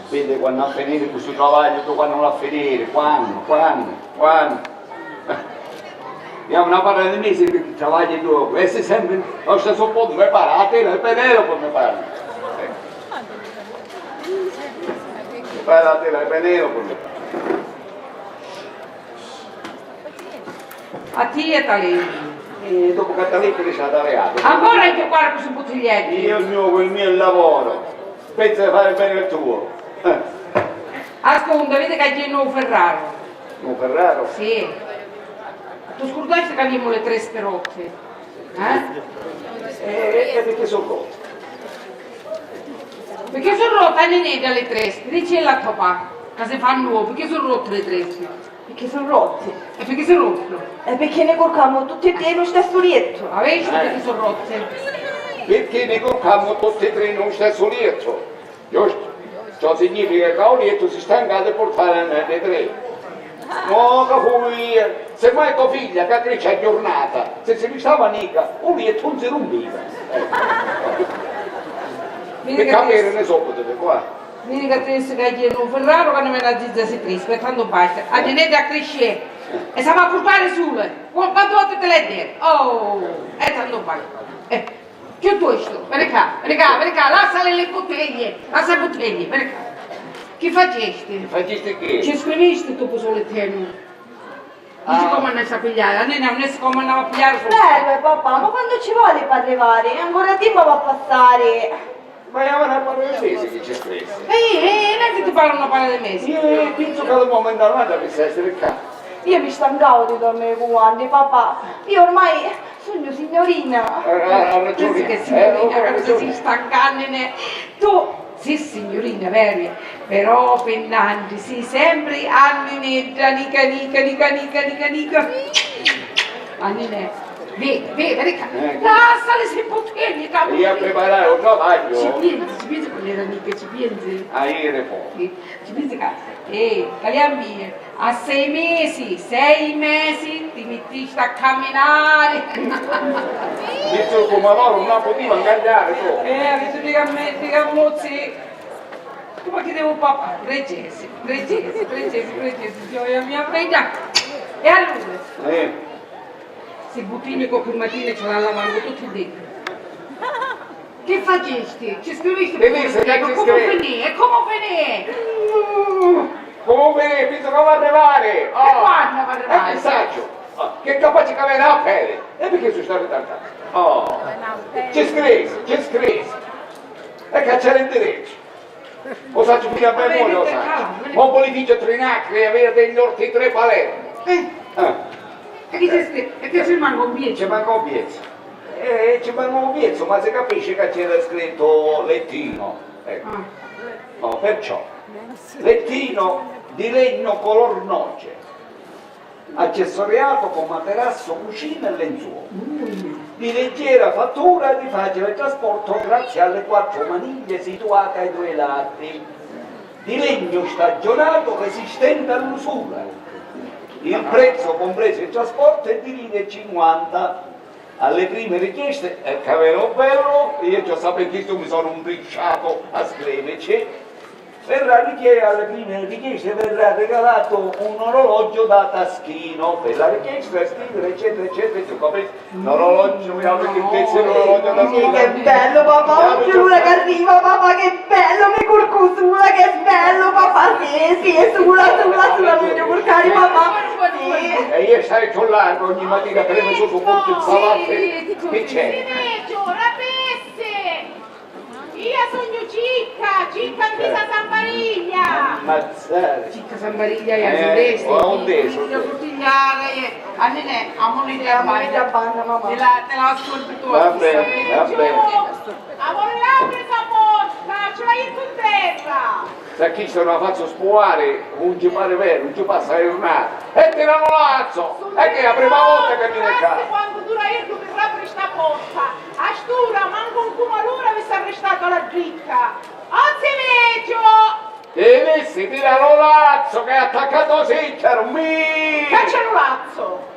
Vede quando a finire questo travaglio, tu quando non a finire, quando? Abbiamo una parola di mesi che travagli dopo, e se sempre lo stesso punto mi pare, a te il Penelope mi pare. Mi pare a te il Penelope. A te è talento. E dopo che talento che c'è da reato. Ancora hai giocato con questi bottiglietti? Io il mio lavoro, penso di fare bene il tuo. Ascolta, vedi che c'è il nuovo Ferraro? Un Ferraro? Sì. Tu scordaste che abbiamo le 3 sterotte? E perché sono rotte? Perché sono rotte le dalle 3? Dice la tua papà, che si fa nuovo, perché sono rotte le 3? Perché sono rotti. E perché sono rotte? E perché ne colcammo tutti e tre in uno stesso letto. Avevi visto perché sono rotte? Perché ne colcammo tutti e tre in uno stesso letto? Giusto? Ciò significa che un letto si stanca di portare nelle 3. No, che poi, se mai tua figlia che cresce a giornata, se si stava nica, un letto non si rompiva. Per capire ne so potete qua. Vedi che adesso che c'è un Ferraro che non me la zizza si triste, aspettando basta. A tenere a crescere. E si va a colpare sulle. Quante volte te l'hai detto? Oh, e tanto basta. Che tu questo? Vieni qua, lasciale le bottiglie, lascia le bottiglie, vieni qua. Che facesti? Faceste che? Ci scriviste tu sulle tenu? Dici come non sa pigliare, non è come andava a pigliare. Bello papà, ma quando ci vuole per arrivare? Ancora tempo va a passare. Ma io non parlo di mesi che ci scrive. Non è che ti parlo una parola di mesi. Io penso che al momento avanti mi sei qua. Io mi stancavo di dormire con Wanda, papà. Io ormai sogno signorina. Ha ragione. Che signorina, che si stancando. Tu, sì signorina, vero? Però pennanti, sì, sempre anninetta, nica. Anninetta. Vedi, lasciale se potevi, capo. Io a preparare un travaglio. Ci pensi con le amiche, ci pensi? A ieri poi. Ci pensi che Caliambia, a 6 mesi ti metti a camminare. Visto come loro non poteva ingagliare tu. Avete dica mozzi. Come che devo papà? Pregesi, gioia mia figlia. E allora? Se buttini con mattina ce l'ha lavando tutti dentro. Che facesti? Ci scrivisti? Benissimo, che ci come scrivi? finì? E come finì? Come bisogna arrivare? E quando va arrivare? Che saggio? Che capace che avere a pelle? E perché sono stato tanto? Oh, ci scrivi. E cacciare in diritto. O sa ci a memoria, lo sa. Un politico trinacri e avere degli orti tre Palermo. E chi ci scrive? E che ci manca un bietto? Ci manca un piezzo. Ci manca un piezzo, ma si capisce che c'era scritto lettino. Ecco. No, perciò. Lettino di legno color noce, accessoriato con materasso, cucina e lenzuola, di leggera fattura e di facile trasporto grazie alle 4 maniglie situate ai 2 lati, di legno stagionato resistente all'usura. Il prezzo compreso il trasporto è di 1,50 €. Alle prime richieste, che avevano bello, io già sapevo che mi sono imbricciato a scriverci. Alle prime richieste verrà regalato un orologio da taschino per la richiesta, scrivere eccetera eccetera, tu capisci? Un orologio, mi apre che pezzo l'orologio da scrivere. Che bello papà, occhio l'una che arriva papà, che bello, mi curcu sulla, che bello papà, sì, sulla, voglio curcare papà, sì. E io sarei più largo ogni mattina premo su punto il salotto, che c'è? Io sogno Cicca in San Mariglia! Ammazzare! Cicca San Mariglia e a sud-est. Ho un deso. Io portigliare, a Nenè, a moneta a Moneta bagno. banca mamma. Te la ascolto tu. Va bene, va bene. Amore l'apri sta porta, ce l'hai in terra! Se chi se la faccio spuare, non ci pare vero, non ci passa a giornata. E tirano lazzo! E che è la prima volta che viene qua! Quando dura il che apri sta porta, a stura, manco un come allora vi sta arrestato la dritta! Oggi vecchio! E messi tirano lazzo che è attaccato Siccaro, mi! Che cellulazzo!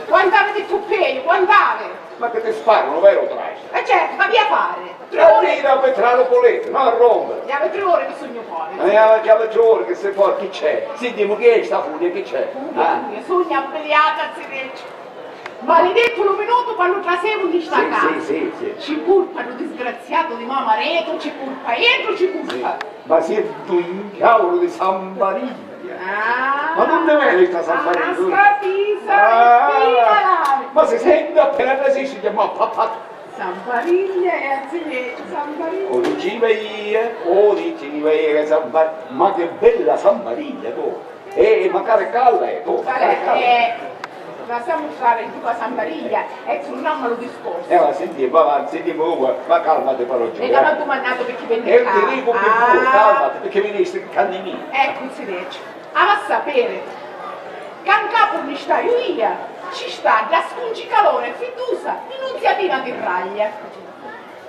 Quando avete tu peggio, quando avete? Ma che ti sparano, vero Trash? E certo, ma via fare! 3 La ore! tira per tra lo poletto, non a rompere! Andiamo 3 ore che sogno fuori! Andiamo 3 ore che sei fuori, chi c'è? Sentiamo chi è sta furia, chi c'è? Sogna abbeliata a Zirreccio! Maledetto luminoso quando trasevo di sta casa! Sì. Ci pulpano disgraziato di mamma reto, ci pulpa entro, ci pulpa! Ma siete un cavolo di San Mariglia! Ah, Ma non deve essere sta San Mariglia! sta pisa, Ma si sente appena resiste, chiama papà! San Mariglia e Aziletto, San Mariglia! O dici che San Mariglia, ma che bella San Mariglia tu! Magari calla tu! Lasciamo stare giù a San Mariglia e torniamo allo discorso. Ma sentiamo, ma calmate però giù. E che mi ha domandato perché venne E qua. ti dico che pure, calmate, perché veniste in canne mie. Ecco il silenzio. A sapere, che in capo non sta io, ci sta da scungicalone, fiducia, inunziatina di raglia.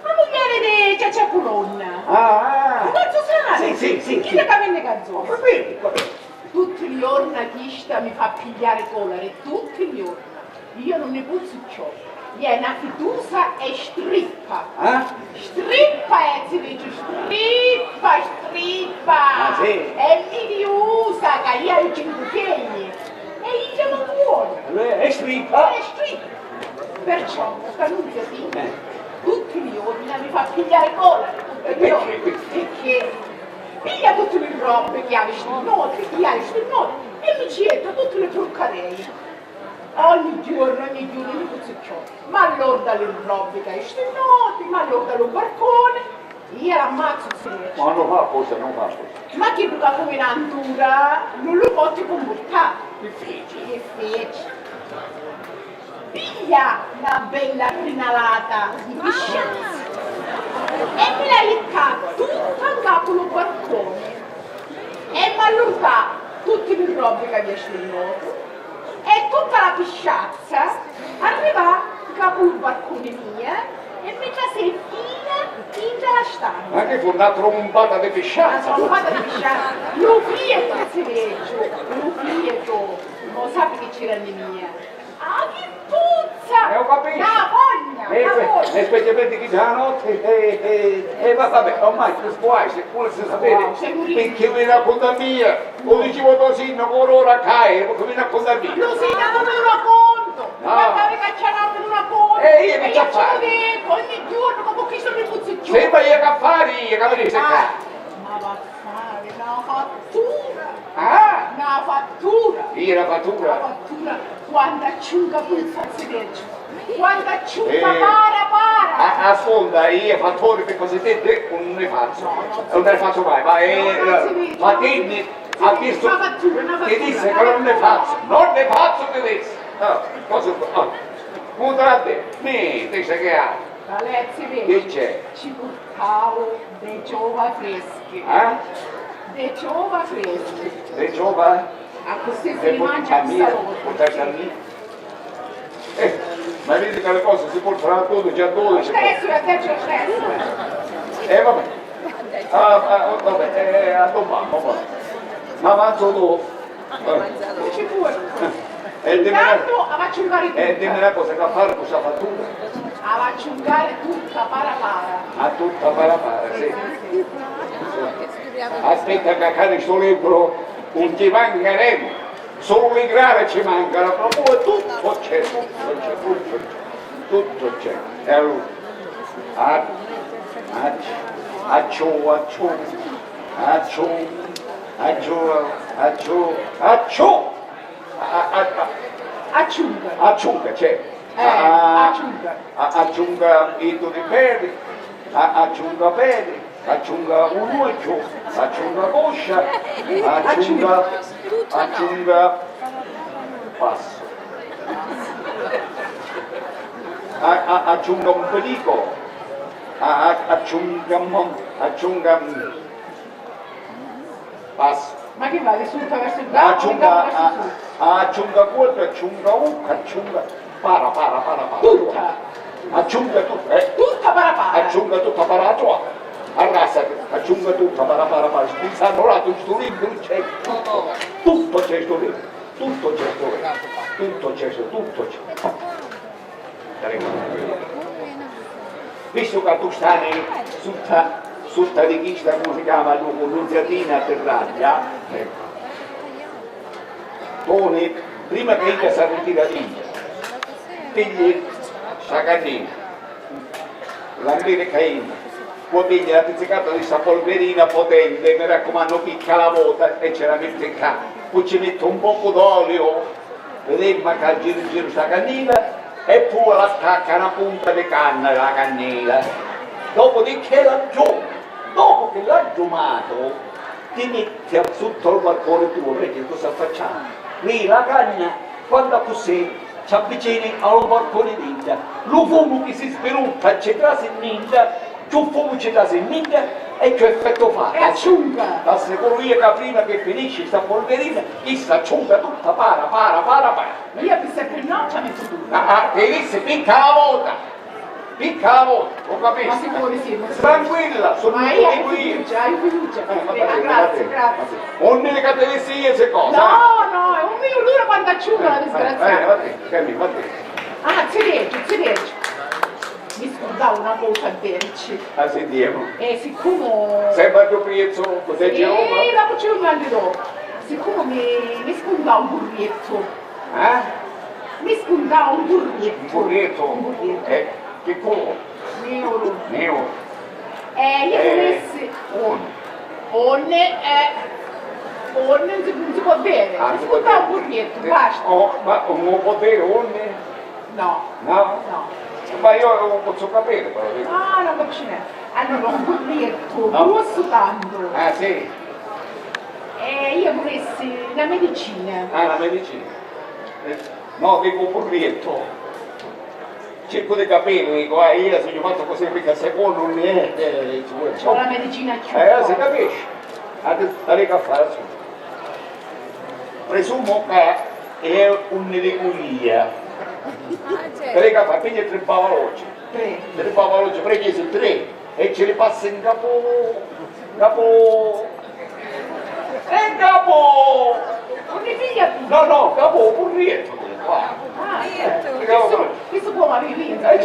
La moglie di Ciaccia Colonna. Ah! Cazzo strano? Sì. Chi le camene canzoni? Ma vedi, Tutti gli giorni chista mi fa pigliare colore, tutti gli giorni. Io non ne posso ciò. È una fiducia e strippa. Strippa si dice, strippa. Ah, sì? E mi diusa che io ho 5 piedi. E io non vuole. è strippa. È strippa. Perciò, questa nunziatina, tutti gli giorni mi fa pigliare colore. Perché? Piglia tutte le robe che ha vestito note, e mi cietta tutte le truccareie. Ogni giorno mi dice ciò. Ma allora le robe che ha vestito note, ma allora lo barcone, io l'ammazzo silenzio. Ma non fa cosa, non fa cosa. Ma che duca come un'antura, non lo posso comportare. Che feci? Che feci? Piglia una bella crinalata di piscianza. E me l'ha leccato tutta in capo lo barcone e mi ha allungato tutte le robe che aveva scelto e tutta la pisciazza arriva in capo il barcone mia e mi trase fino in la stanza. Ma che fu una trombata di Una pisciazza? trombata di pisciazza, lo fieto si legge, lo fieto, non sapi che c'era le mie. Ah, che puzza! Ho capito! La voglia! E specialmente chi già la notte, vabbè, ormai tu spuai, se pure si sapete, Wow, sei un perché mi racconta mia, lo dicevo così, non con ora cae, perché mi racconta mia. Lo sei dato per un racconto! No. Guardate che c'era per un racconto! io che io c'ho a ce lo fare? vedo ogni giorno, ma chi sono i puzzichi? Sembra io che affari, capisci? Ma va a fare una fattura! Ah, Una fattura! io la La fattura. fattura quando acciunga puzza al sedeccio! Quando acciunga Eh. para! Ascolta, io fattore per cosiddette non ne faccio. Non ne faccio mai, ma dimmi, ha visto, Una fattura, ti disse che non ne faccio, non ne faccio, ti disse. Cosa fa? Mutrate, mi dice che ha. Alessi, Che vedi, c'è? ci buttavo dei giova freschi. Dei giova freschi. Le giovani? A così si Le rimangia il mia, salotto. portarci mia. Ma vedi che le cose si portano a 12 a 12. Adesso è adesso. Vabbè. Vabbè, a domani. Ma avanzo dopo. Dici pure. Intanto a acciungare tutta. dimmi una cosa, che fare questa fattura? A acciungare tutta para. A tutta para, sì. Aspetta che cade sto libro, non ti mancheremo. Solo le grave ci mancano, ma poi tutto c'è. Tutto c'è. E allora, acciunga, c'è. Acciunga i tuoi piedi, acciunga piedi, acciunga un occhio, acciunga coscia, acciunga passo, acciunga un pelico, acciunga passo. Ma che va, risulta verso il gatto? Acciunga cuore, acciunga ucca, acciunga para. Tutta. Acciunga tutto, Tutta para. aggiunga tutta para tua, arrasate, aggiunga tutta para, scusa, là, tu sto libro c'è tutto c'è sto libro, tutto c'è. Visto che tu stai sotto richiesta, come si chiama, l'unziatina per rabbia, Toni, prima che io si ritira via, pigli sta cannina, l'ambire caina, poi pigli la pizzicata di questa polverina potente, mi raccomando picca la vuota e ce la metti in capo, poi ci metto un po' d'olio, vedete che giro sta cannina e poi la stacca una punta di canna la cannella, dopodiché dopo che l'ha giumato, ti metti sotto il balcone tuo, perché cosa facciamo? Lì la canna, quando così, ci avvicini al balcone d'India, lo fumo che si sviluppa, c'è casa in India, più fumo c'è casa in India e che effetto fa? E acciunga! La secoria che prima che finisce questa polverina, questa acciunga tutta para. Io mi sempre no, ci ha messo tutto. E disse picca la volta, lo capisci? Ma sicuro sì, Tranquilla, sono ma venuto io hai fiducia. Grazie. Non mi categorie queste cose. No, è un mio duro quando acciunga la disgraziata. Va bene. Ah, Cereggio. Mi scordavo una cosa a dirci. Sentiamo. E siccome... Sembra più prezzo, cos'è Geova? la facevo un anno dopo. Siccome mi scordavo un burrietto. Mi scordavo un burrietto. Un burrietto. Che colore? Nero. Nero. Io volessi... non si può bere. Mi scordavo un burrietto, basta. Ma non può bere onne? No. Ma io non posso capire però. Non capisci niente. Allora, un burrietto, grosso tanto. Sì. E io volessi la medicina. La medicina. No, dico burrietto. Cerco di capire, dico, io sono fatto così perché secondo non è. Ho la medicina Si chiusa. capisce? Stai a fare su. Presumo che è un'eregolia. Perché fa piglia 3 pavaloggi. 3 pavaloggi, prechiesi 3 e ce li passa in capo. E capo! Non mi figlia più. No, capo burrietto. Questo può arrivare.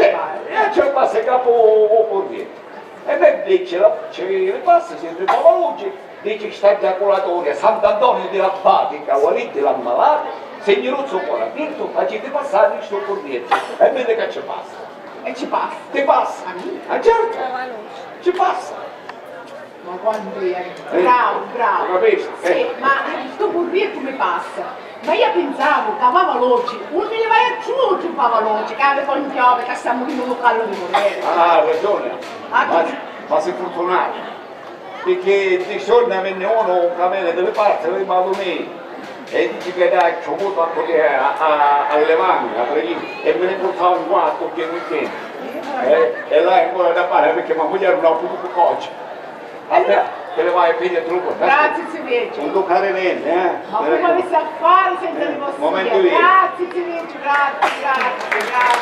Ce lo passa il capo burrietto. E beh, ce le passa, siete pavaloggi, dice che sta giaculatoria, Sant'Antonio della Batica, Guarite l'ammalata, Segneruzzo cuore aperto, facete passare questo burrietto. E vede che ci passa. E ci passa. Ti passa? Ah certo, ci passa. Ma quando eri? Bravo, bravo. Capisci? Sì, ma sto burrietto mi passa. Ma io pensavo che aveva veloce, non me ne vai a giù che fa veloce, che aveva con piove, che stiamo in un callo di morire. Ah, ha ragione. Ah, Ma sei fortunato. Perché di giorno venne uno un cammello delle parti, aveva me. E dice che dai, ci ho avuto a levare, a prendere, e me ne portavo in quattro che weekend. E là è ancora da fare perché mia moglie non ha potuto cogliere. Aspetta, te le vai a prendere troppo. Grazie, Silvio. Non toccare niente, Ma come avessi a fare senza le vostre Momento idee? io. Grazie, Silvio, grazie.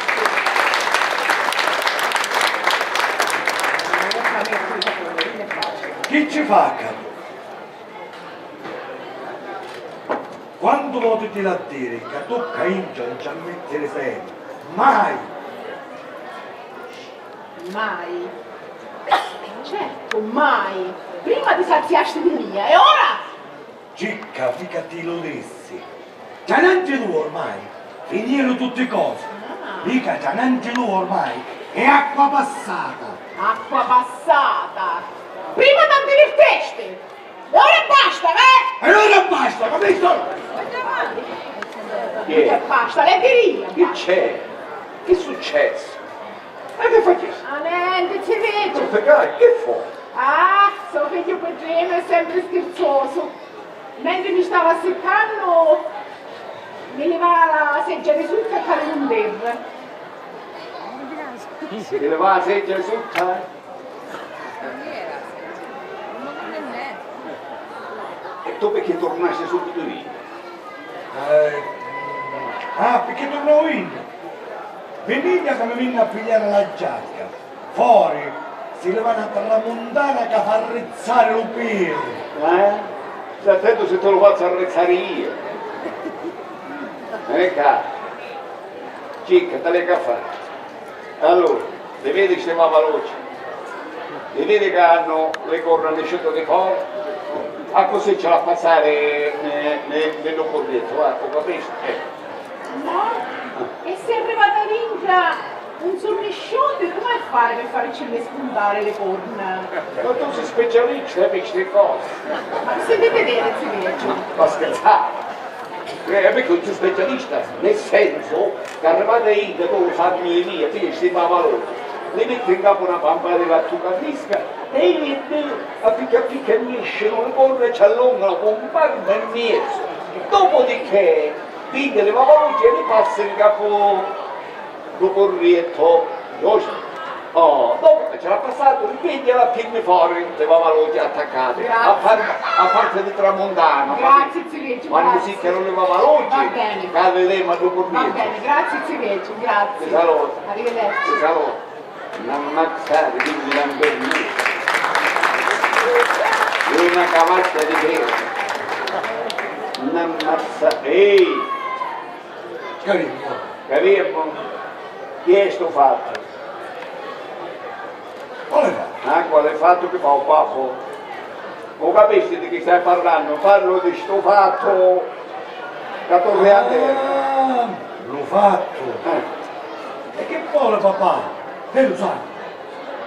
Chi ci fa capo? Quando potete a dire che tocca non ci mettere sempre? Mai! Mai. Certo, mai. Prima ti saziasti di mia, e ora? Cicca, mica ti lo dessi. Già non ti tu ormai, finire tutte cose. Mica già non ti tu ormai, è acqua passata. Acqua passata. Prima ti divertesti. E ora basta, E allora basta, capito? Che basta, leggeria. Che c'è? Che è successo? E che faccio? Ah, niente, ci vedo. Che fa? Ah, so che io Pedrino è sempre scherzoso. Mentre mi stava seccando, mi levava la seggia di sotto e cadeva un dev. Si leva la seggia sotto? E tu perché tornassi subito lì? Perché tornavo in? Venite che mi viene a pigliare la giacca. Fuori si levano per la montana che fa rizzare lo pelo. Stai attento se te lo faccio arrezzare io. Ecco. Cicca, te le caffè. Allora, le vedi che stiamo veloci? Le vedi che hanno le corna scelto di fuori? A così ce la passare nello corretto, lo capisci? No? E se è arrivata l'inca un sorniscione, come a fare per farci spuntare le corna? Ma tu sei specialista per queste cose. Ma potete vedere, Silvio? Ma scherzare! Perché tu sei specialista, nel senso che arrivate lì, che tu fammi via, ti stima valore. Le metti in capo una pampa di lattuga fresca e li metti a picca e mescano le corna e ci allungano con un palmo e mezzo. Dopodiché, piglia le valori e li passa in capo lo corretto. Oh, dopo che ce l'ha passato, ripigliala più fuori, le valori attaccate. A parte di tramontano. Grazie, Silvio. Quando si chiamano le valori, Va bene. cadremo a dopo Va bene, grazie Silvio, grazie. Ti saluto. Arrivederci. Ti saluto. Non ammazzare, quindi non dormire. Una cavaglia di pelo. Non ammazzare. Ehi, Carino. capito? Chi è sto fatto? Ora, Qual è il fatto che fa un pappo? Non capisci di chi stai parlando? Parlo di sto fatto che torna a te. l'ho fatto. E che vuole papà? Lo sai.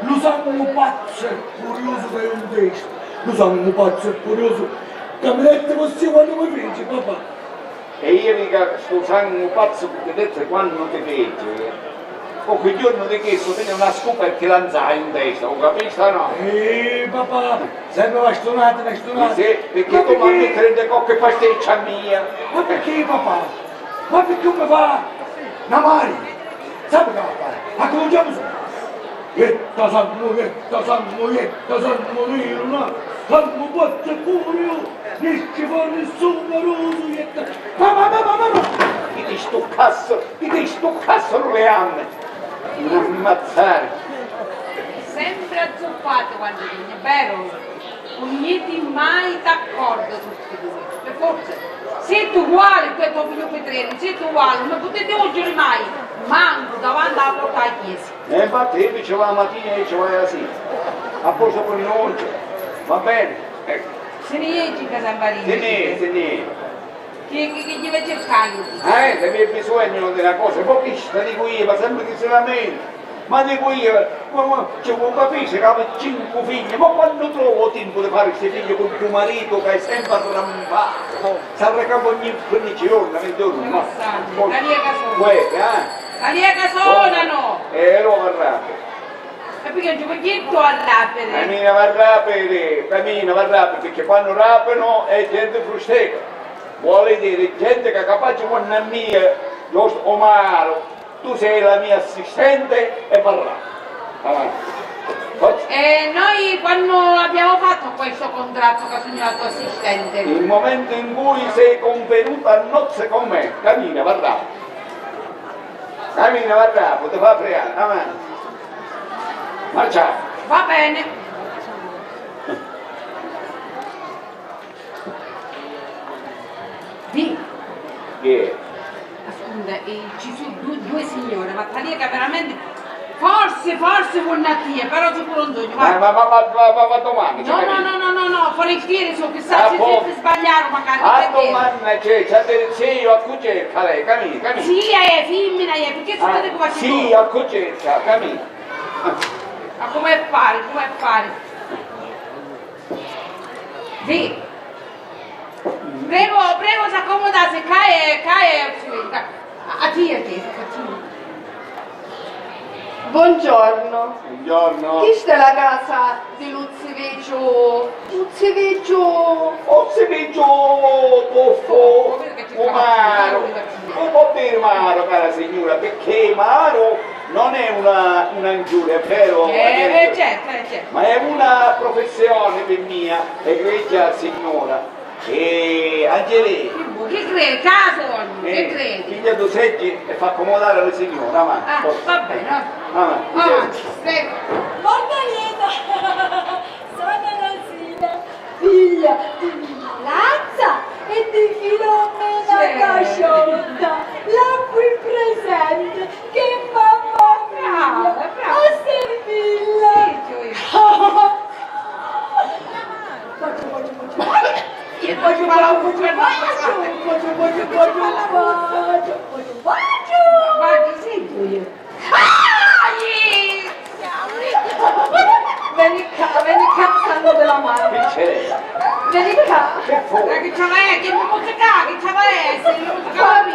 Lo sanno pazzo e curioso che è un testo. Lo sanno pazzo e curioso che mi dette così quando mi fece papà. E io mica sto sangue pazzo che ti detto quando ti fece. O quel giorno di che sto tenendo una scopa e ti lanzai in testa, lo capisci o no? Papà, sempre va stonato. Sì, perché tu mi mettere le cocche pasticcia mia. Ma perché papà? Ma perché mi fa una mari? Sai che va a fare? Ma cominciamo su. Yetta sanno, io no. Sanno pazzo e curio, non ci fa nessuno roso, yetta. Ma. Ti sto cazzo le anne. Non ammazzare. Sempre azzoppato quando viene, vero? Non niente mai d'accordo su queste cose. Per forza, siete uguali, tu e tuo figlio Petrelli, siete uguali, non potete oggi mai, manco davanti alla porta della chiesa. E infatti io dicevo la mattina e dicevo la sera. A posto con noi, va bene? Ecco. Se ne esce a San Marino. Se ne. Che gli vai cercando? Se mi hai bisogno di una cosa, poi chi sta di qui, ma sempre che si lamenta. Ma dico io, cioè, non capisci che avevo 5 figli, ma quando trovo tempo di fare questi figli con tuo marito che è sempre arrambato? Sarà che ogni 15 giorni, 20 giorni, no? La liega sono. Guarda, La liega sonano! lo arrabbio. E perché non ci puoi arrabbiare? Cammina, va rapido, perché quando rapiano è gente frustata. Vuole dire, gente che è capace con una mia, giusto Omaro, tu sei la mia assistente e parla. E noi quando abbiamo fatto questo contratto che sono la tua assistente? Il momento in cui sei convenuta a nozze con me, cammina, va rapido. Cammina, va rapido, ti fa fregare, avanti. Marciamo. Va bene. Di. Yeah. Scusa, ci sono due signore, ma Taliega veramente. Forse con una tia, però sicuro un sogno. Ma domani. No, volentieri so che sa se siete sbagliato magari. A domani c'è io a cucetta, lei, cammina. Sì, è femmina, perché sapete come si Sì, a cucetta, cammina. Ma come fare? Sì. Prego si accomodasse, cae, a te. Buongiorno. Buongiorno. Questa è la casa di Luzziveggio. Toffo, Umaro. Non può dire Maro, cara signora, perché Maro non è un'ingiuria, è vero? Certo. Ma è una professione per mia, egregia signora. E Angelini. Che credi? Caso? Che credi? Figlia tu seggi e fa accomodare la signora, avanti. Va bene. Avanti. Prego. Molto lieta. Sono Rosina, figlia di Lazza e di Filomena Casciotta, la qui presente, che mamma mia, a servirla. Vieni qua, stanno della mano. Che c'è? Vieni qua. Che fu? Che c'è? Che musica?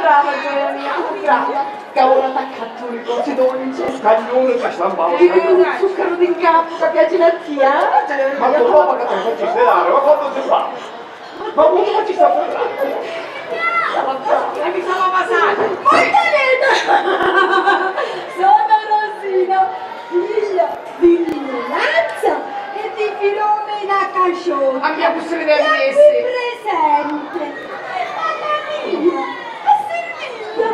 Brava gioia mia, brava. Che ora attaccato il cose dolce. Cagnone che sta in Il zucchero di capo che piace la tia. Ma tu dopo che ti faccio stelare, ma quando si fa? Ma come ci sta parlando? E mi stavo passando. Sono Rosina, figlia di Lazza e di Filomena Casciotta. A mia busta vedere La essi. qui presente. E mamma mia, a servirla.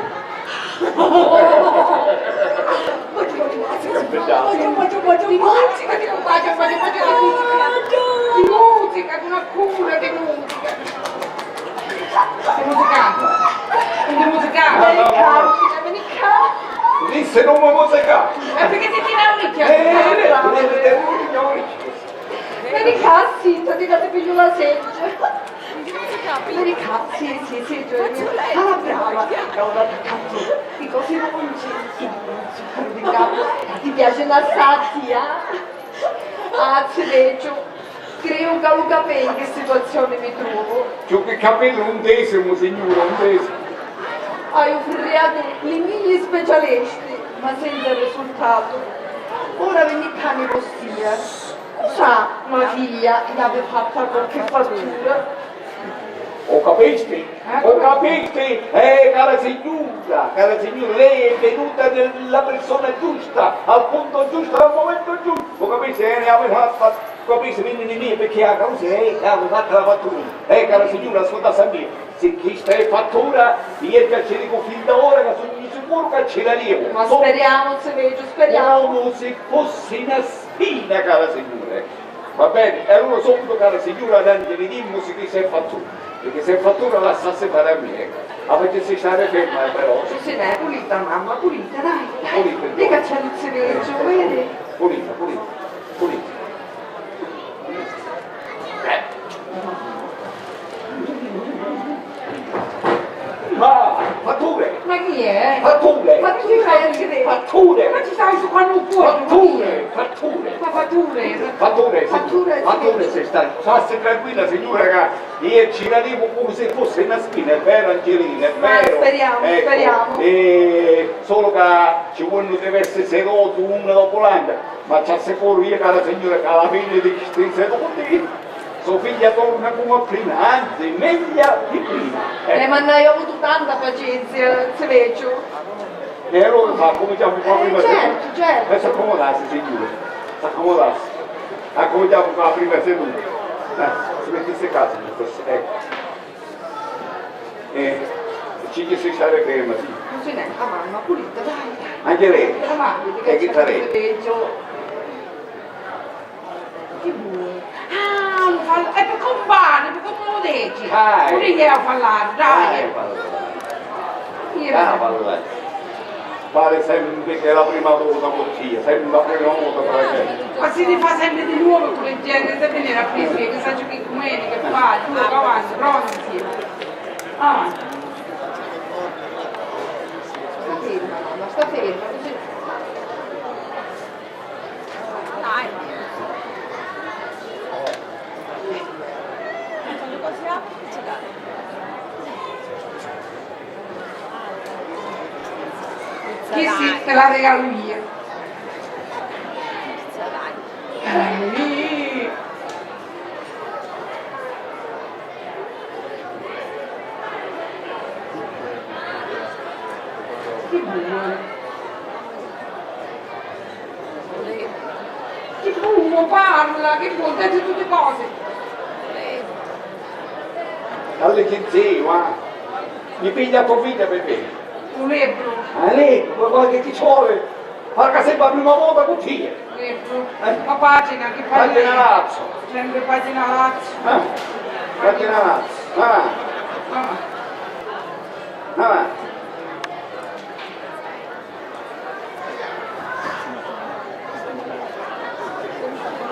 Musica, una cura di musica. Vieni qua. Disse non mi musica. Perché ti tira un Vieni qua, zitto, ti date più la seggia. Vieni qua, sì, gioia mia. Ah, brava. Ho attaccato i così dolci. Zucchero di capo. Ti piace l'assaggi, Ah, Cileggio. Creo che lo capì in che situazione mi trovo. C'ho che capello un decimo, signora, un decimo. Hai offriato i miei specialisti, ma senza risultato. Ora vieni qua mi postia. Sa, mia figlia, gli aveva fatta qualche fattura. Ho capito? Cara signora, lei è venuta nella persona giusta, al punto giusto, al momento giusto. Ho capito? Ne aveva fatto, capisci, mia, perché a causa lei aveva fatto la fattura. Cara signora, ascolta Samir, se questa è fattura, io ci dico fin da ora che sono sicuro che ce la levo. Ma speriamo, speriamo. Come se fosse una spina, cara signora. Va bene, e allora subito, cara signora, ad Angeli, dimmi se questa è fattura. Perché se fattura la lasciasse fare a me, ecco. A facessi stare ferma però. Sì, dai, pulita mamma, pulita, dai. Pulita, Dica c'è il Cileggio, vedi? Pulita. Ma fatture! Ma chi è? Fatture! Ma tu sai il Cileggio? Fatture! Ma ci stai su qua non Fatture, fatture. Ma fatture. Fatture se sta. Stassi tranquilla signora che io ci arrivo come se fosse una spina, è vero Angelina, è vero. Speriamo, Ecco, speriamo. Solo che ci vogliono deve essere seduto uno dopo l'altro, ma c'è sicuro io che la signora che alla fine di questi seduti, sua figlia torna come prima, anzi meglio di prima. Ma noi ho avuto tanta pazienza, se vedo. E allora fa come già un po' prima certo. Adesso accomodarsi signore, accomodarsi. Accomodiamo con la prima seduta. Si mettesse casa, ecco. Ci chiese stare ferma, sì. Non c'è neanche la mamma, pulita, dai. Anche lei. La mamma, E che farei? Che vuoi? Ah, lo fa... È per compare, per come lo dici. Dai. Non gli a parlare, dai. Parlare. Pare sempre che è la prima volta così, sempre la prima volta per la gente. Ma si rifà sempre di nuovo con le gente, se venire a Prischi, che sa che come che fa, tu avanti, pronti insieme. Avanti. Sta ferma, mamma, sta ferma. Così. Che sì, te la regalo io. Che buono. Che buono, parla, che buono, dice tutte cose. Alle che zio, mi piglia tua vita per me. Un libro. A lei, guarda che ti vuole, perché sempre la prima volta così. Libro. Ma pagina, che Pagina pagina? Lazio. Sempre pagina Lazio. Pagina Lazio. Ah.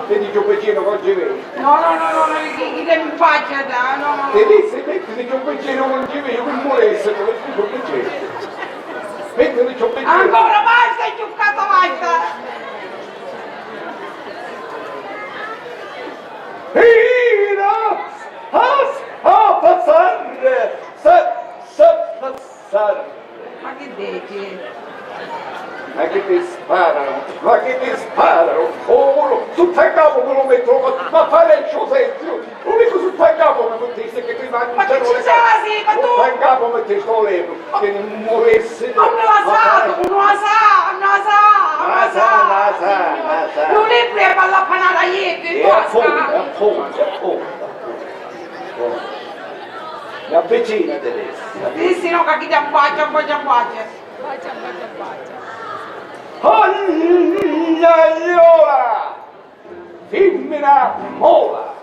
Vedi Giovecino che oggi vedi? No, chi devi faccia da, no. E disse, metti Giovecino che oggi vedi, come volesse, come si Giovecino. Metti Giovecino. Ancora basta, è giocata basta. Hira! Passare! Passare! Ma che dici? Ma che ti sparano, oh, tutto a capo me lo metto, ma fare il suo senso, l'unico tutto a capo mi mettesse che ti mangi Ma che ci sei, ma tu? tutto a capo mi mettesse sto libro, che non moresse, Non lo sa. Non è prima alla panata ieri, e appunto, mi avvicina adesso, Dissi no, che chi ti abbacia, un po' ti abbacia. Allora, femmina mola.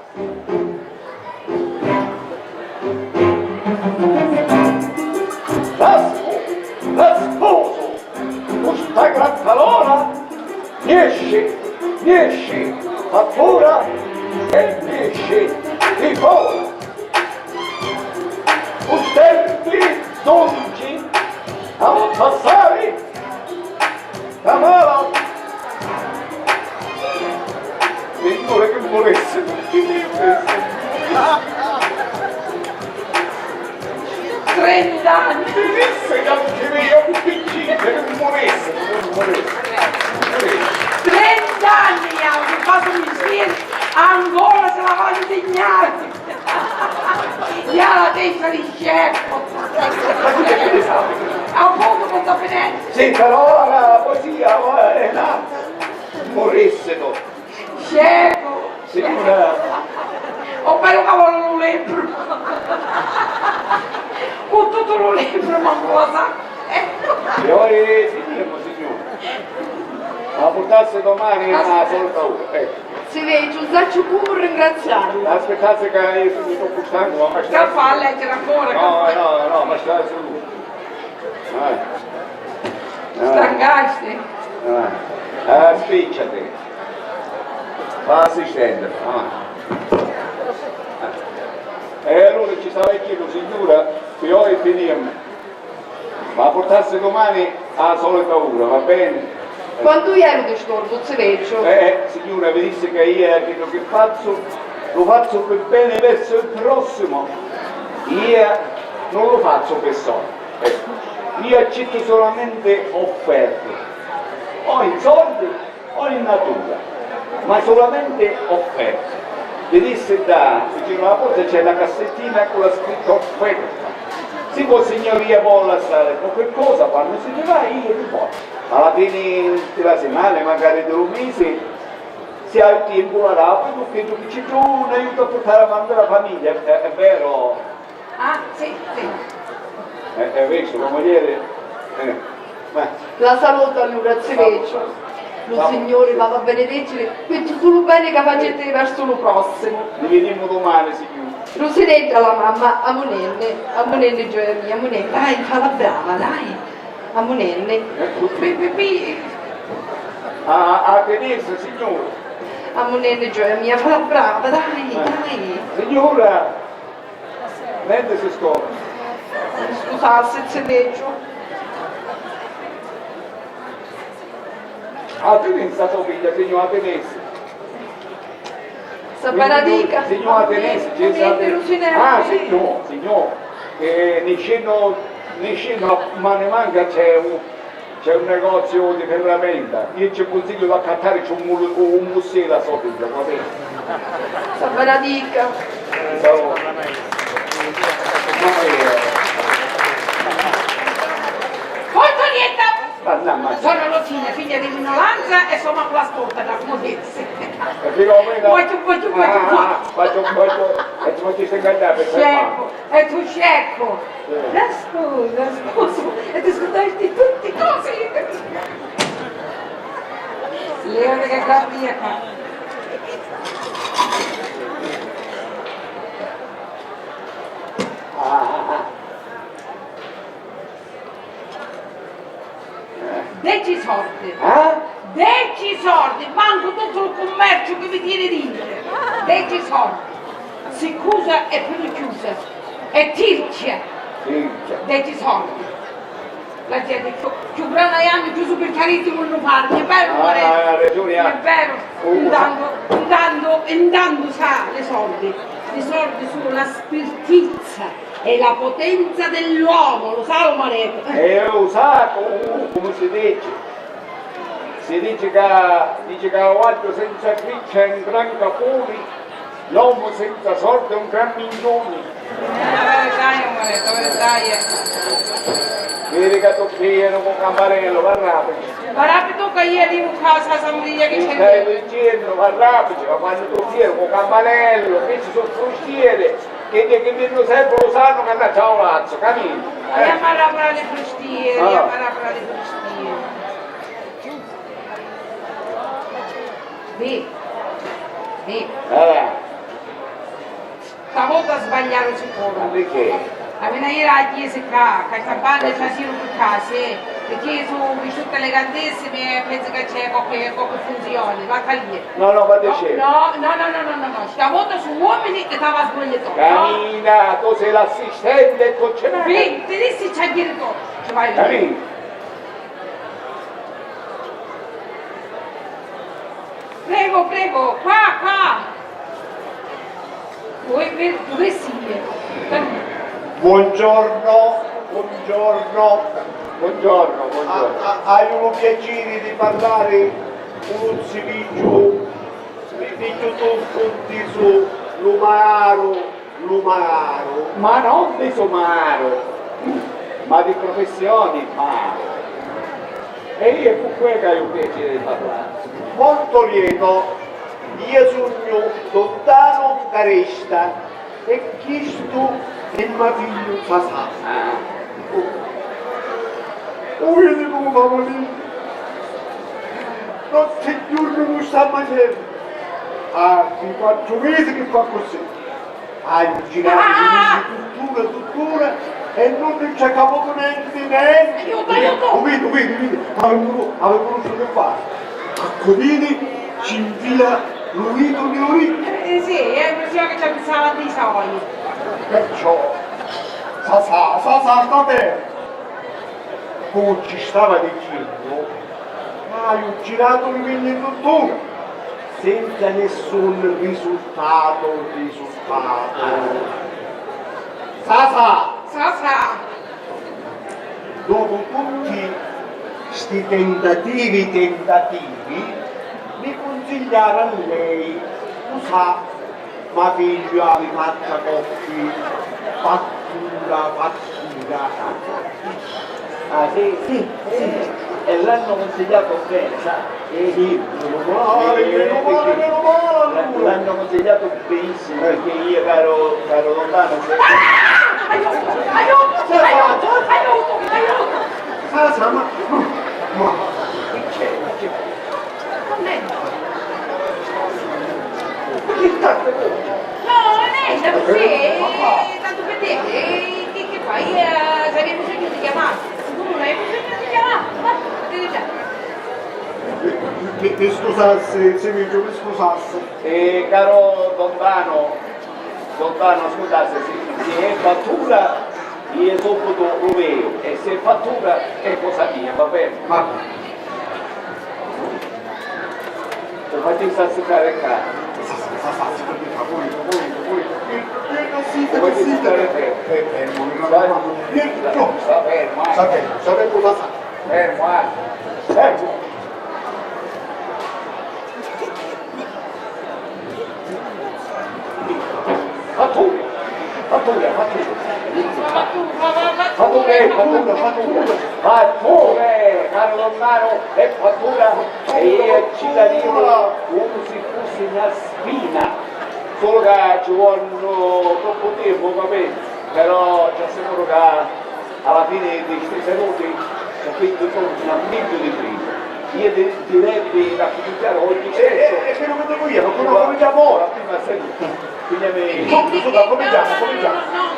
La sposo, questa gran calora, riesce, fattura e riesce di vola. Un tempi dolci a passare, Tamara, signore che volesse, chi mi volesse. 30 anni. Disse che anche io un piccino che non moresse. 30 anni che fatto un mestiere, ancora se la va a disegnare. Gli ha la testa di sceriffo. Appunto non sto finendo. Sì, però la poesia è nata. Morisse tu. Sceriffo. Signora. Ho bello cavolo un libro. Con tutto un libro, ma cosa? Signore, la portasse domani a solita ora. Si vede, un saccio come ringraziarla. Aspettate che io sono troppo stanco, ma Che fa a leggere ancora? No, ma stai su lui. Strangasti. Spicciati. Fa assistente. E allora ci stava chiedo, signora, che oggi finiamo. Ma portasse domani alla solita ora, va bene? Quando ero di storto, si vecchio. Signora, vi disse che io quello che faccio, lo faccio per bene verso il prossimo. Io non lo faccio per soldi. Io accetto solamente offerte, o in soldi o in natura, ma solamente offerte. Vi disse vicino alla porta c'è la cassettina con la scritta offerta. Se può signoria vuole lasciare qualche cosa, quando se ne va io li porto. Alla fine della settimana, magari 2 mesi, se ha il tempo la rapido, che tu dici tu un aiuto a portare avanti la famiglia, è vero? Ah, sì, sì. È vero, la moglie. La saluto allora, si vecchio. Lo Signore va a benedicere, per tutto il bene che facete verso lo prossimo. Ci vediamo domani, signore. Presidente alla mamma, a Monenne gioia mia, a Monenne, dai, falla brava, dai, a Monenne. A Teresa, signore. A Monenne gioia mia, falla brava, dai, dai. Signora, niente si scopre. Scusate se veggio. A Teresa, sua figlia, signora Teresa. Sapere dica. Signora Teresa, c'è Ah, signor. Nessuno, ma ne manca c'è un negozio di ferramenta. Io ci consiglio di accattare un museo da sua figlia, va bene? Sapere dica. Fortunietta! Sono Rosina, figlia di minoranza e sono la sporta da comodezze. Faccio ti stai ingannando per Scecco, e tu scecco. Scusa, e ti scudarti tutti così. Leo che guardia qua. Deci soldi. Deci soldi, manco tutto il commercio che vi tiene dentro. Deci soldi. Si chiusa e più chiusa. E tircia. Deci soldi. La gente più grande anni chiuso per carissimo non parli, è vero? È vero. Intanto sa le soldi. I soldi sono la spirtizza e la potenza dell'uomo, lo sa l'umanetto? Lo sa, come si dice? Si dice che l'uomo senza criccia è un gran capone, l'uomo senza sorte è un gran mingione. Dai, umanetto, dai. Vedi che tocchiano con campanello, va rapido. Va rapido che io arrivo a casa a San Maria che Mi c'è. stai dicendo, va rapido, ma quando tocchiano con campanello, che ci sono frustiere, che vedono sempre lo sanno che andrà ciao lazzo, capito? Andiamo a lavorare le frustiere, andiamo a lavorare le frustiere. Sì. Stavolta sbagliato sicuro. Ma perché? A venire alla chiesa qua, che campane ci sono per casa, perché su tutte le grandissime penso che c'è qualche funzione, va a lì. No, vado scemo. No, stavolta su uomini che stava sbagliato. Camina, tu sei l'assistente e tu ce n'hai. Sì, ti dissi c'è diritto. Ci vai. Camina. Prego, qua. Dove si? Buongiorno. Hai un piacere di parlare con un civiggio, dico tu punti su Lumaro. Ma non di somaro, ma di professioni maro. E io è con quello che ho il piacere di parlare. Molto lieto, io sono lontano Caresta e chiesto il mio figlio Sasà. Vedi come va lì? Non si giorno non sta mangiando. Di 4 mesi che fa così. Hai girato tuttora e non c'è capo niente. Aiuto! Vedi, avevo conosciuto che fare. A Codini ci infila l'udito di orecchio. Sì, è l'impressione che c'è pensava di soldi. Perciò, Sasà, sta bene. Come ci stava dicendo, hai girato i pigli in tuttura, senza nessun risultato. Sasa, Sasa. dopo tutti sti tentativi, mi consigliare a lei, lo sa, ma figlia mi faccia cocchi, fattura. Ah sì? Sì. E l'hanno consigliato bene, sa? Sì, meno male. L'hanno consigliato benissimo, perché io, caro lontano, Sasa, ma che c'è? che cazzo? No, lei sta così, tanto per dire, che fai? Se avevi bisogno di chiamare, tu non hai bisogno di chiamare, ma vedi già. Mi scusasse, Semigio, mi scusasse. Caro lontano, scusate, se è fattura, io subito lo vedo, e se è fattura è cosa mia, va bene? Ma Lo faccio sassicare il carro. Lo faccio stare fermo. Sta fermo, Sapete cosa fa? fermo. Fatture, caro lontano, è fattura e io cittadino come se fosse una spina, solo che ci vuole troppo tempo, va bene, però ci assicuro che alla fine di questi seduti capito un ammento di prima. Io direi da cominciare oggi stesso. E che non vedo io, non cominciamo ora. Prima seduta. Quindi Cominciamo.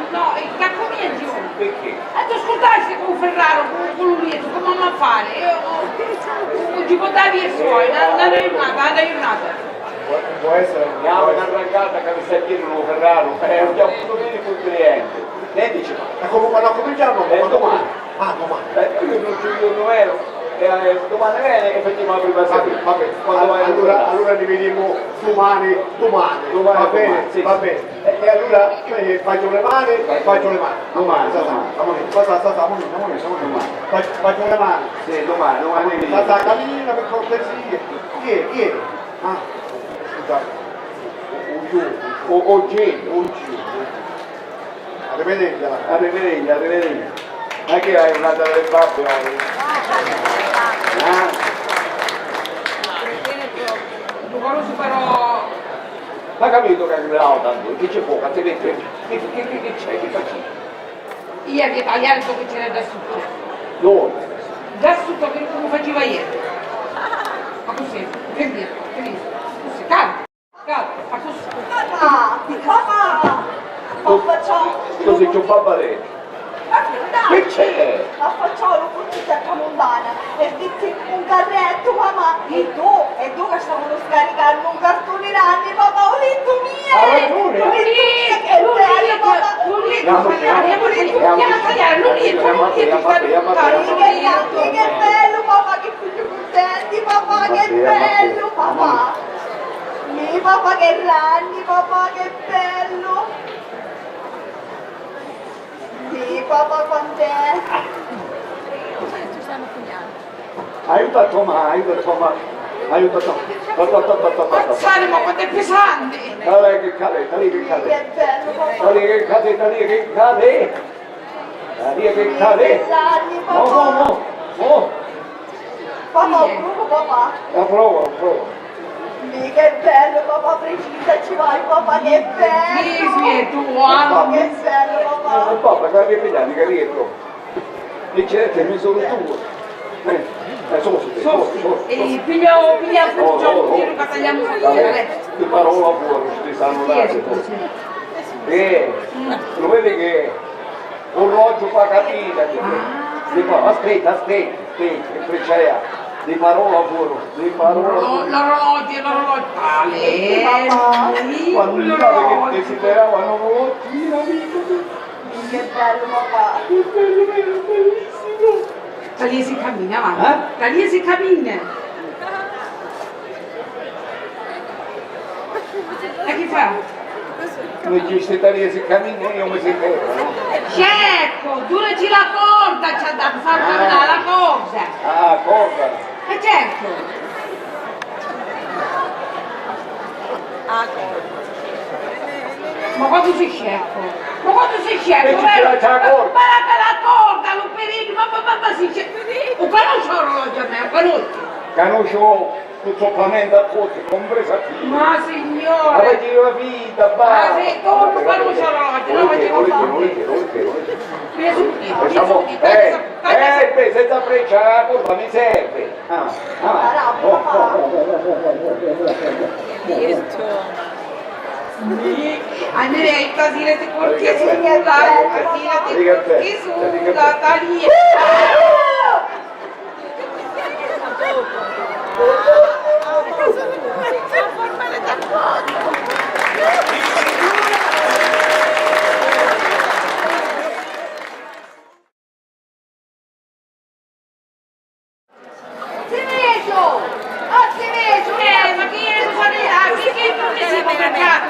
No, che cominci ora? perché? Ascoltarsi con Ferraro, con Lulietto, come mamma a fare? Io ci portavi i suoi, una giornata. Può essere. Andiamo una arrancata che mi sta chiedendo Ferraro, ho già avuto bene con il cliente. Lei dice, E comunque no, cominciamo? domani. Domani. Io non ero, domani viene e facciamo la prima seduta. Vabbè. Quando vai Allora rivediamo domani. Va bene, sì. va bene. E allora faccio le mani. Domani. Faccio le mani. Sì, domani. Sasa, cammina per cortesia. Chi è? Ah, scusate. Oggi. Arrivederci. Arrivederci. Non è che hai un'altra delle babbe oggi? Conosco però... Ma capito che è tanto? Che c'è poco? Che c'è? Che facci? Io avevo tagliato che c'era da sotto. Dove? Da sotto che come faceva ieri. Ma così, per dire, così, calma, ma così. Papà! Così c'è un babbaretto. Che c'è? Ma facciamo un a Camombana e dici un carretto, mamma, e tu che stavano scaricando un cartone ranni, papà, ho detto mia! Ha ragione! Che bello, papà! Che bello, papà, che figlio contenti, papà, che bello, papà! Sì, papà, che ranni, papà, che bello! Sì, papà, quant'è? Aiuta Tomà. Mazzare, ma quanto è pesante! Dai che cade. Che bello, papà! Che cade. Ranni, papà! No. Papà, un gruppo, papà! La provo. Sì, che bello, papà, precisa, ci vai, papà, che bello! Sì, tu, Che bello, papà! Papà, che avevi pigliato, che rietto. E c'è mi sono tu. E pigliamo un giro che tagliamo fuori. Ti parola fuori, ti sanno dare. Lo vedi che orologio fa capire. Aspetta, che c'è. Di parola fuori, L'orologio. Quando mi pare che desideravano l'orologio, amico. Che bello, papà! Che bello, bellissimo. Da lì si cammina, va? Da lì si cammina. Mi chiesto da si cammina io mi si fermo, no? Certo, dureci la corda, ci ha dato far camminare la corda. Ah, cosa? Certo. Ma quando sei scemo? Ma quando sei scemo? E ci tira la corda. Ma la corda, l'operino, ma si c'è. Un conosce l'orologio a me, un conosce. Conosco tutto planeta a tutti, compresa te. Ma signore! Avete la vita, Ma basta. se tu non conosci l'orologio, non facciamo fare. Vieni subito, Beh, senza freccia la curva mi serve. Andrei a dire di porchi su, dai, a dire di porchi su, dai. Ma chi è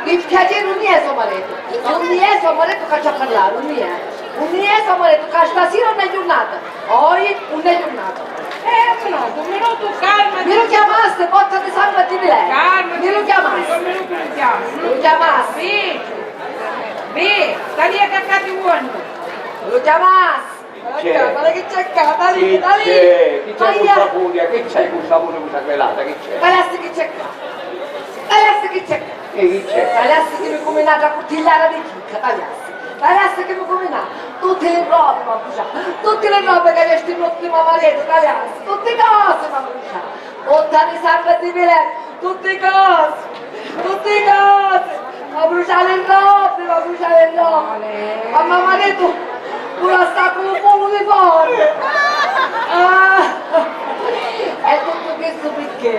Mi piace non è somaretto, non è somaretto che ci ha parlato, non è somaretto che stasera non è giornata, oggi non è giornata. un minuto, calma. Mi lo chiamaste, botta di sangue di lei. Calma. Mi lo chiamaste. Un minuto lo chiamo. Mi lo chiamaste. Beh, stai lì a caccati uomo. Mi lo chiamaste. C'è? Ma che c'è qua? Da lì, Chi da lì. c'è? Chi c'è questa furia? Che c'è questa furia, questa quelata? Che c'è? Adesso che c'è qua? Adesso che c'è qua? E chi c'è? Adesso che mi combinate a cuccigliare di chicca, adesso che mi combinate tutte le robe mi ha bruciato, tutte le robe che avete notte ma marito, adesso, tutte cose mi ha bruciato, botta di sangue di Milano, tutte cose, mi ha bruciato le robe, mi ha bruciato le robe, ma mio marito non sta come un fuoco di forte, e tutto questo perché?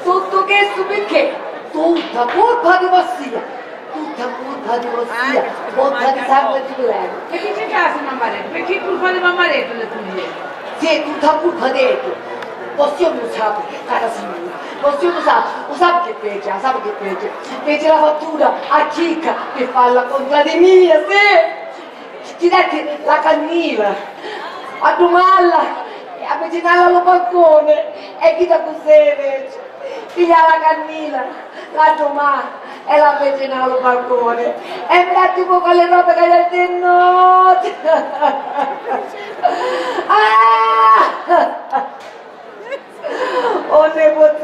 Tutto questo perché? Tutta colpa di Mossia, botta di sangue di Milano. E chi c'è casa mammaretto? Perché colpa di mammaretto le figlie? Sì, tutta colpa di te. Mossia non sa, cara signora, Mossia non sa che fece, fece la fattura a Cicca per farla contro di mia, sì. Ti dette la cannila, a domalla, a avvicinarla al balcone, e chi da cos'è invece? Piglia la cannila, la domalla, e la avvicina al balcone, e mi dà tipo quelle robe che gli di notte. Oh ne posso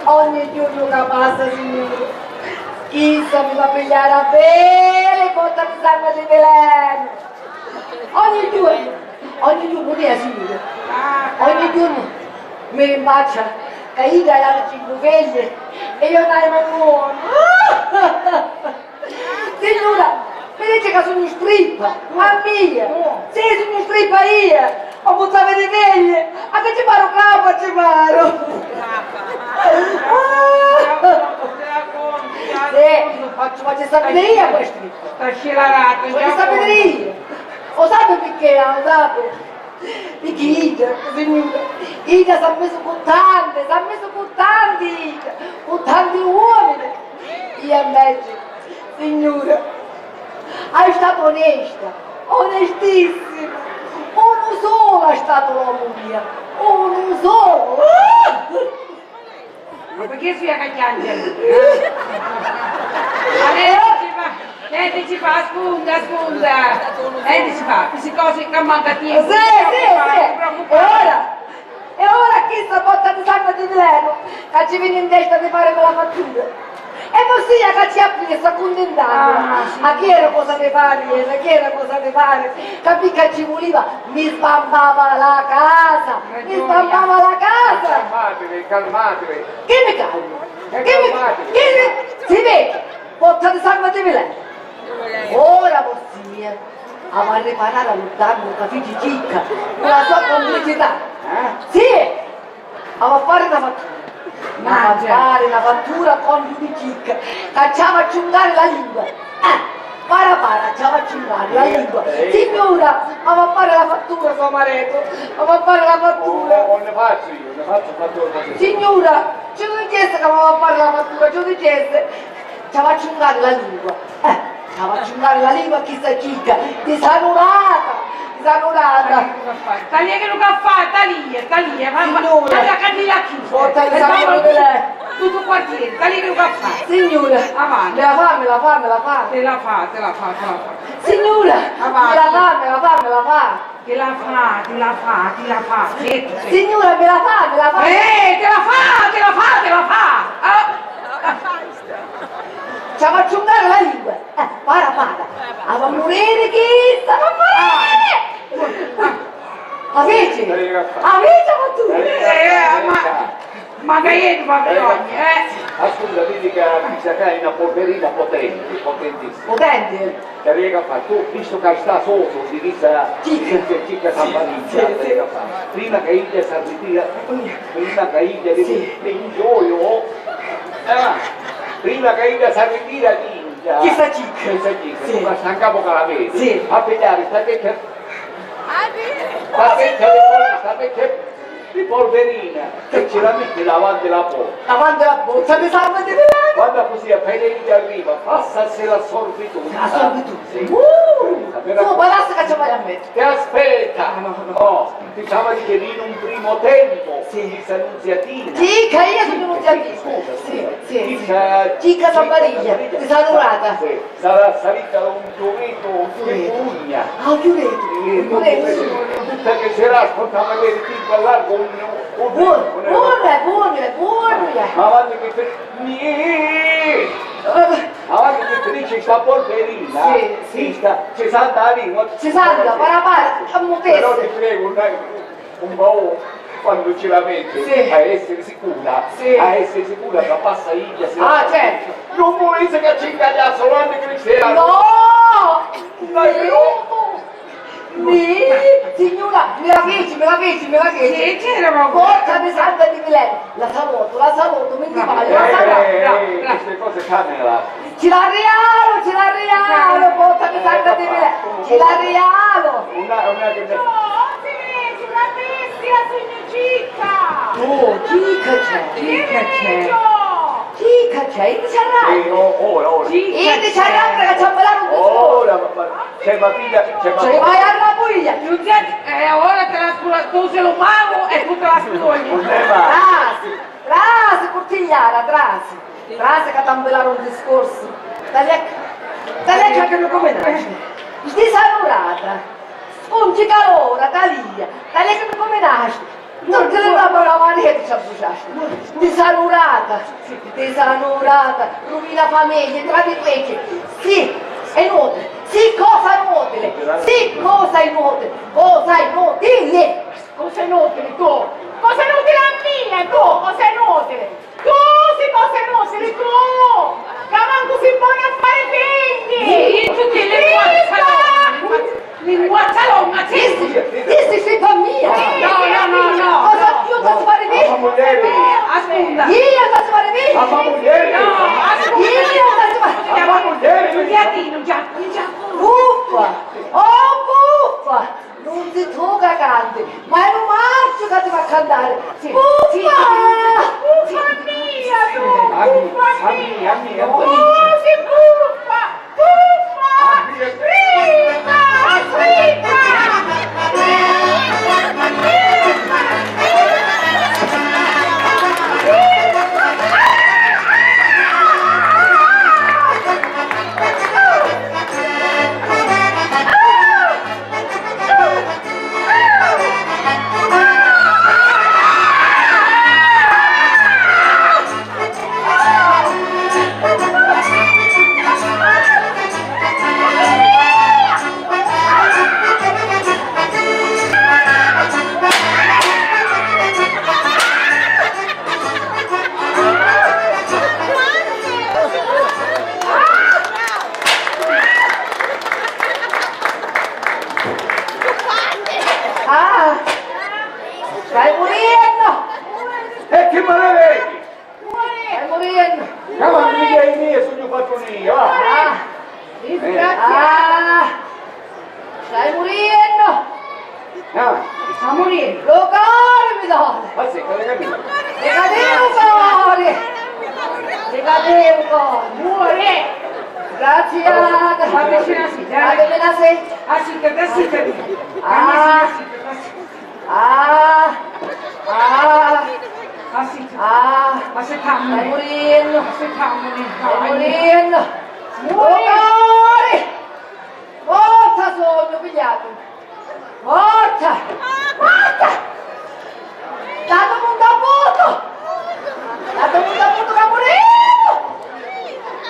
ogni giorno che passa, signore, chissà mi fa pigliare a bere botta di sangue di veleno, ogni giorno lì, signore, ogni giorno mi rimbaccia che io dai alle 5 figlie e io dai mamma. Signora, mi dice che sono strippa, mamma mia, sì, sono strippa io, ho buttato le figlie, a che ci paro capo, ci paro. Sì, faccio sapere io questo. Sta scelarata, Voglio sapere io. Lo sapete perché, lo sapete? Perché Ida si è messo con tanti uomini. Io invece, signora, è stata onesta, onestissima. Uno solo è stato l'uomo mio, uno solo. Ma perché si è cacciando? Lei ci fa spunta. Lei ci fa, queste cose che manca tempo. Sì. E ora chi sta botta di sangue di Milano che ci viene in testa di fare quella fattura? E Mossia che ci ha preso accontentando. Ma che era cosa di fare? Capì che ci voleva? Mi spampava la casa. Calmatevi. Che mi calmo? Si vede? Botta di sangue di Milano. Ora Mossia aveva riparato al danno che fece Cicca con la sua complicità. Sì, aveva fatto una fattura contro di Cicca, che ci aveva acciungare la lingua. Para, ci aveva acciungare la lingua. Signora, aveva fare la fattura suo marito, aveva fare la fattura. Ne faccio fattura. Signora, ci ho chiesto che aveva fatto la fattura, ci ho chiesto, ci faccio ungare la lingua, ci faccio ungare la lingua a chi sta chicca, disanurata. Taglia che non fa, taglia, mamma, Signora. taglia candela chi? Porta il sangue delle... Tutto il quartiere, taglia che non fa. Signora, Avanti. me la fa. Te la fa. Signora, Avanti. me la fa. Te la fa. Signora, me la fa. Te la fa. Ci faccio ungare la lingua. Para. Va a morire chi? Sta a morire! Avete fattura! Ma che io fa Ascolta, vedi che questa qua è una polverina potentissima. Potente? Che riega a fare, tu visto che sta sotto, si dice cicca campaniglia, prima che ella si ritira, prima che ella in gioio, prima che ella si ritira Chi sta cicca? tu sta in capo che la vedi, Sì. a pigliare sta vecchia di polverina che ce la metti davanti alla porta. Davanti alla boccia mi salva di vedere! Quando così appena ella arriva, passasi la sorbitudine. La sorbitudine? Sì. Tu basta che ci vai a mettere! Ti aspetta! No, diciamo che in un primo tempo Sì. di annunziatina. Cicca, io sono venuta qui! Scusa, Sì. Cicca Sambariglia, disanurata! Sì, sarà salita da un giovetto di pugna. Ah, chiudete! Tutta che sarà, ascoltava vedere qui per largo Buone! ma avanti che te... Avanti che te dice sta polverina, Sì. ci sa da lingua. Ci salga, para, a Però mutesse! ti prego, un po' quando ce la metti, Sì. a essere sicura, Sì. che passa Iglia. Ah, certo! Non vuoi che ci ingaglia solo anche cristiano. No! Signora, me la feci! Sì, c'era Portami santa di Milano! La saluto, mi vai, la saluto! Queste cose camera. Ce la regalo, portami santa di Milano! Ce la regalo! Una che... Oh, Chica c'è, il sarà! Ora. Il sarà perché ci ha balato un discorso! Ora, c'è una figlia, c'è una Ce vai alla buia! ora te la scuola, tu se lo mago e tu te la scuoli. Trasi, portigliara, trasi che ti han balato un discorso! Tagliaccia che non come nasce! Disanurata! Spunti calora, taglia! Taglia che non come nasce! Non te ne va la mania che ci ha bruciato! Disanurata! Rovina famiglia, tra virgolette! Sì, è inutile! Sì, cosa inutile! Cosa inutile! Cosa inutile tu? Cosa inutile a mia tu? Cosa inutile? Tu sei cosa inutile tu! Che manco si buoni a fare figli! Tu ti linguazzalonna, Sì, sei fa mia! No. Cosa io posso fare Mamma figli? moglie, Ascolta. Io posso fare figli? mamma moglie, No, ascolta. Io posso fare mamma moglie. Giuliatino, già. Buffa! Oh, buffa! Non ti tocca canti, ma è un marcio che ti fa cantare! Buffa! Buffa mia tu! Buffa mia! Mia. Oh, si buffa! Buffa! Fritta! Stai morendo! E che me ne vedi? Stai morendo! Chiamami i miei, sono padronio, va. Stai morendo! Ah, Sta morendo! Lo caro dormitore. Ma sì, che l'hai capito? Le cadevo, muore. Grazie. Va vicino a sì, dai. Datemi se. Ah, sì, da sì, da sì. Ah, ah, ah, Ah, sì, ah. aspettiamo. Stai morendo. Aspettiamo, Stai dai. morendo. Muore. Morta sogno, pigliato. Morta. Morta. Datemi un tapputo. Datemi un tapputo che morendo.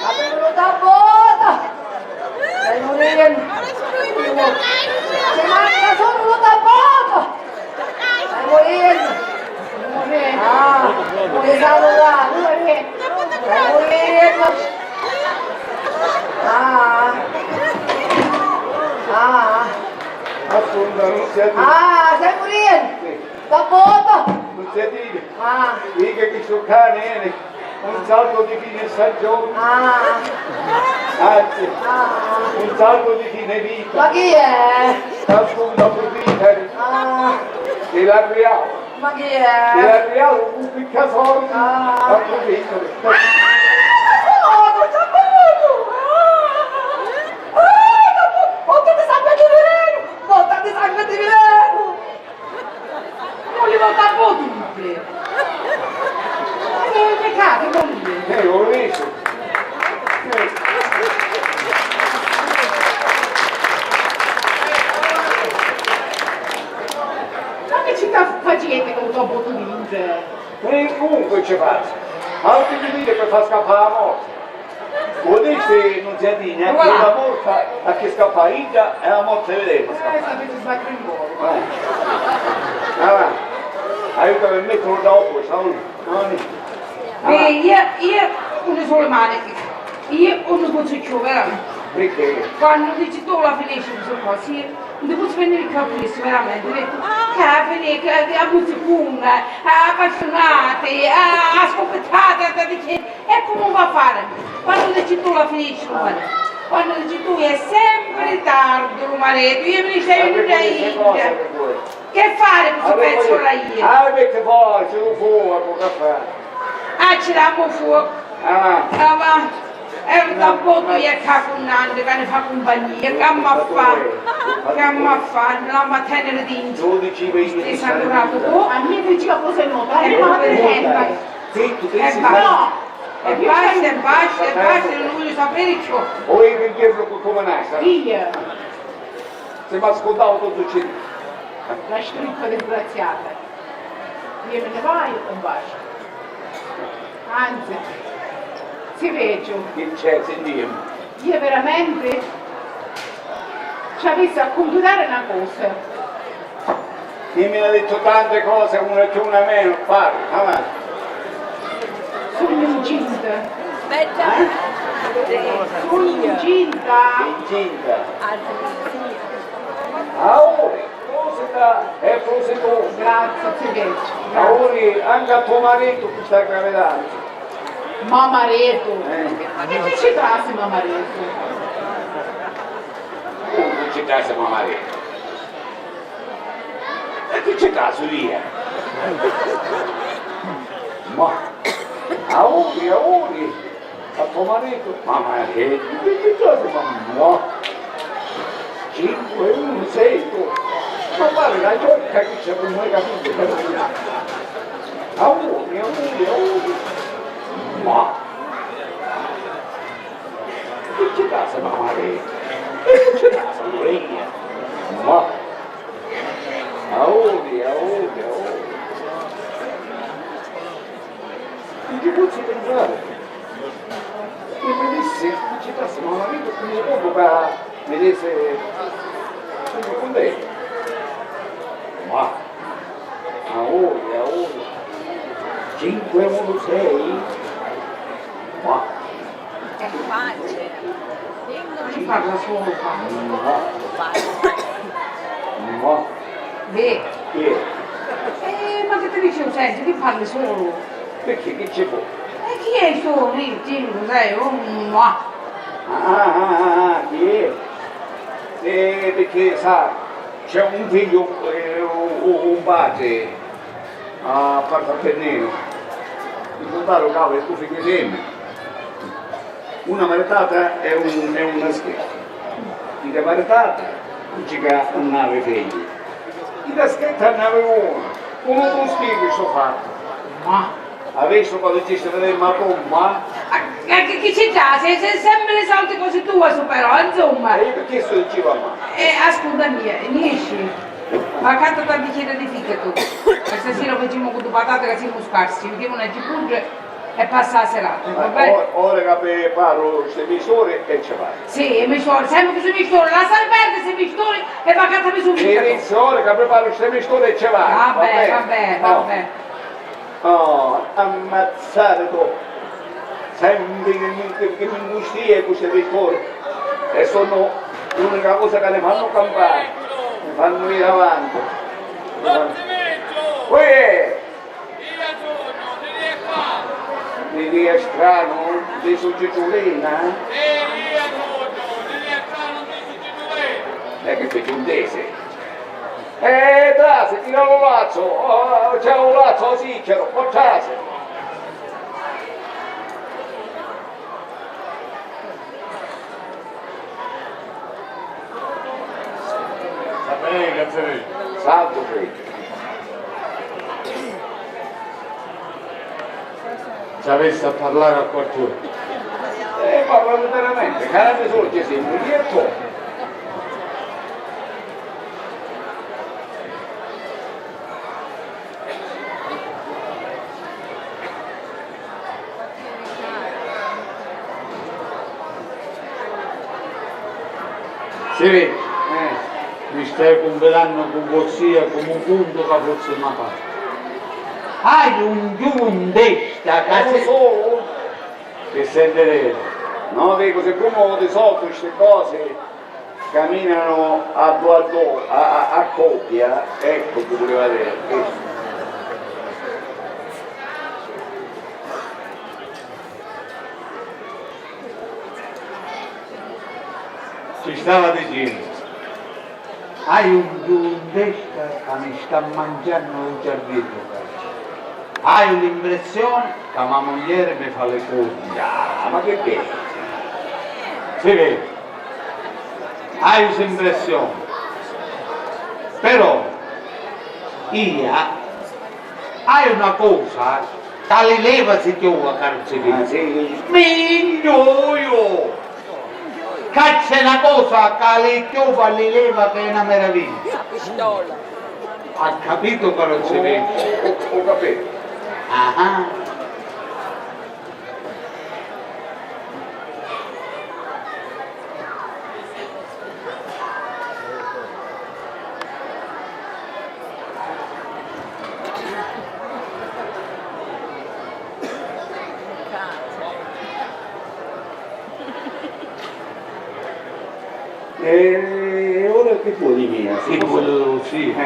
Datemi un tapputo. Stai morendo. Ci manca solo un tapputo. Stai morendo. Ah, vuoi salutare? Stai morendo. Ah. Ah. Ascolta, non si addice. Ah, stai morendo. Tapputo. Non si addice. Ah. Dica che sto cane, un salto di fine stagione, Ah. anzi, Ah. un salto di fine vita. Ma chi è? Ascolta, approfittare. Ah. E la reale. Ma chi E è? la reale un piccasoldi. Ah. Approfittare. Non li volta a voi tutti. Che cazzo, non li. Ho visto. Ma che città facete con dopo tu vince? E comunque ci faccio. Altri mi dite per far scappare la morte. Vuol dire se non si addice anche la morte a che scappa Ida e la morte vedete. Sapete sbattere in volo. Avanti. Aiutami a metterlo dopo, sai? Beh, io non sono le maniche. Io non posso più, veramente. Perché? Quando dici tu la finisci questo qua, sì, non posso venire il capriccio, veramente. Che la finisce, a musicuна, a appassionati, a scoppettate, e come va a fare? Quando dici tu la finisci, quando dici tu è sempre ritardo, Romaretto, io mi dicevo in India. Che fare questo pezzo là io? Ah, perché poi c'è un fuoco, che fa? Ah, ci diamo fuoco. Avanti. Avanti. È un tappoto io con Nando che ne fa compagnia, che mi fa, la mattina di 12 ti vecchi. sei curato tu? A me diceva cosa nota, E ma poi per Zitto, te E si basta. sa. E basta, non voglio sapere più. O io mi chiedo come nasce. Io, Se mi ascoltavo tutto ciò. la strippa disgraziata. Io me ne vai o bacio? Anzi, si veggio, Che c'è, sentiamo. io veramente ci avessi a computare una cosa. Chi mi ha detto tante cose, una più una meno, parla, avanti. Sono incinta. Sono incinta. Incinta. Auri, è proseguo. Grazie, si veggio. Auri, anche a tuo marito che sta gravedando. Mamaretto. Ma che ci trassi, mamaretto? Non ci casa mia marito. E che ci casa lì? Ma, auguri, a tuo marito. Mamma, che casa mamma? 5, 1, 6, 2. Ma pare la giornata che c'è un noi capito per auguri. Ma, che ci casa mia marito? Che ci casa lì? Ma, auguri. Non ci posso pensare. E mi disse, non ci passa mio marito, quindi dopo per vedere se con te. Ma, auguri. 5, 1, 6. Ma, Ci parla solo qua. ma, Beh, che? ma che te dice, senti, che parli solo? Perché che ci può? E chi è solo lì, 5, 6, 1, Chi è? Perché sa, c'è un figlio, un padre, a parte a pennino. Il contrario cavo e tu figli semi. Una maritata è una schietta. In maritata non c'è una nave figli. In schietta ne avevo una. Come tu spieghi sto fatto? Ma Adesso quando ci stai vedendo ma bomba? che ci dà? Sei sempre le solite cose tue su però, insomma. E io perché sto diceva ma? Ascolta mia, riesci? Ma quanto ti bicchiere di fica tu? Questa sera facciamo con due patate che siamo scarsi, vediamo una cipuggia e passa la serata, va bene? Ora che parlo queste misure e ce vai. Sì, misture, sempre che si misture, la salverde si misture e va a cantare su fica tu. Inizio ora che preparo queste misure e ce vai. Vabbè. Oh, ammazzare tu. Sempre che mi angustia queste misure. E sono l'unica cosa che ne fanno campare. Mi fanno venire avanti. Mi è strano, di succitulina? Che fece un tese? Trase, tira un lazzo, c'è un lazzo, sì, c'era un po' trase. Sapete, cazzo. Salto freddo. Ci avessi a parlare a qualcuno. Parlando veramente, canale solo ci sembra, dietro. Si vede, mi stai completando con bossia come un punto che fosse una parte. Hai un giundesta che Solo? che sentirete. No, dico, siccome di solito queste cose camminano a coppia, ecco che voleva dire. Ci stava dicendo, hai un giundesta che mi sta mangiando un cervello. Hai un'impressione che mia moglie mi fa le cose. Ah, ma perché? Si vede, hai questa impressione, però io hai una cosa che li leva si chiama carcere. Sì. Miglioio! Che c'è una cosa che li chiama li leva che è una meraviglia. Ha capito carcere? Ho capito. Ah. E ora che vuoi di mia? Sì, quello sì.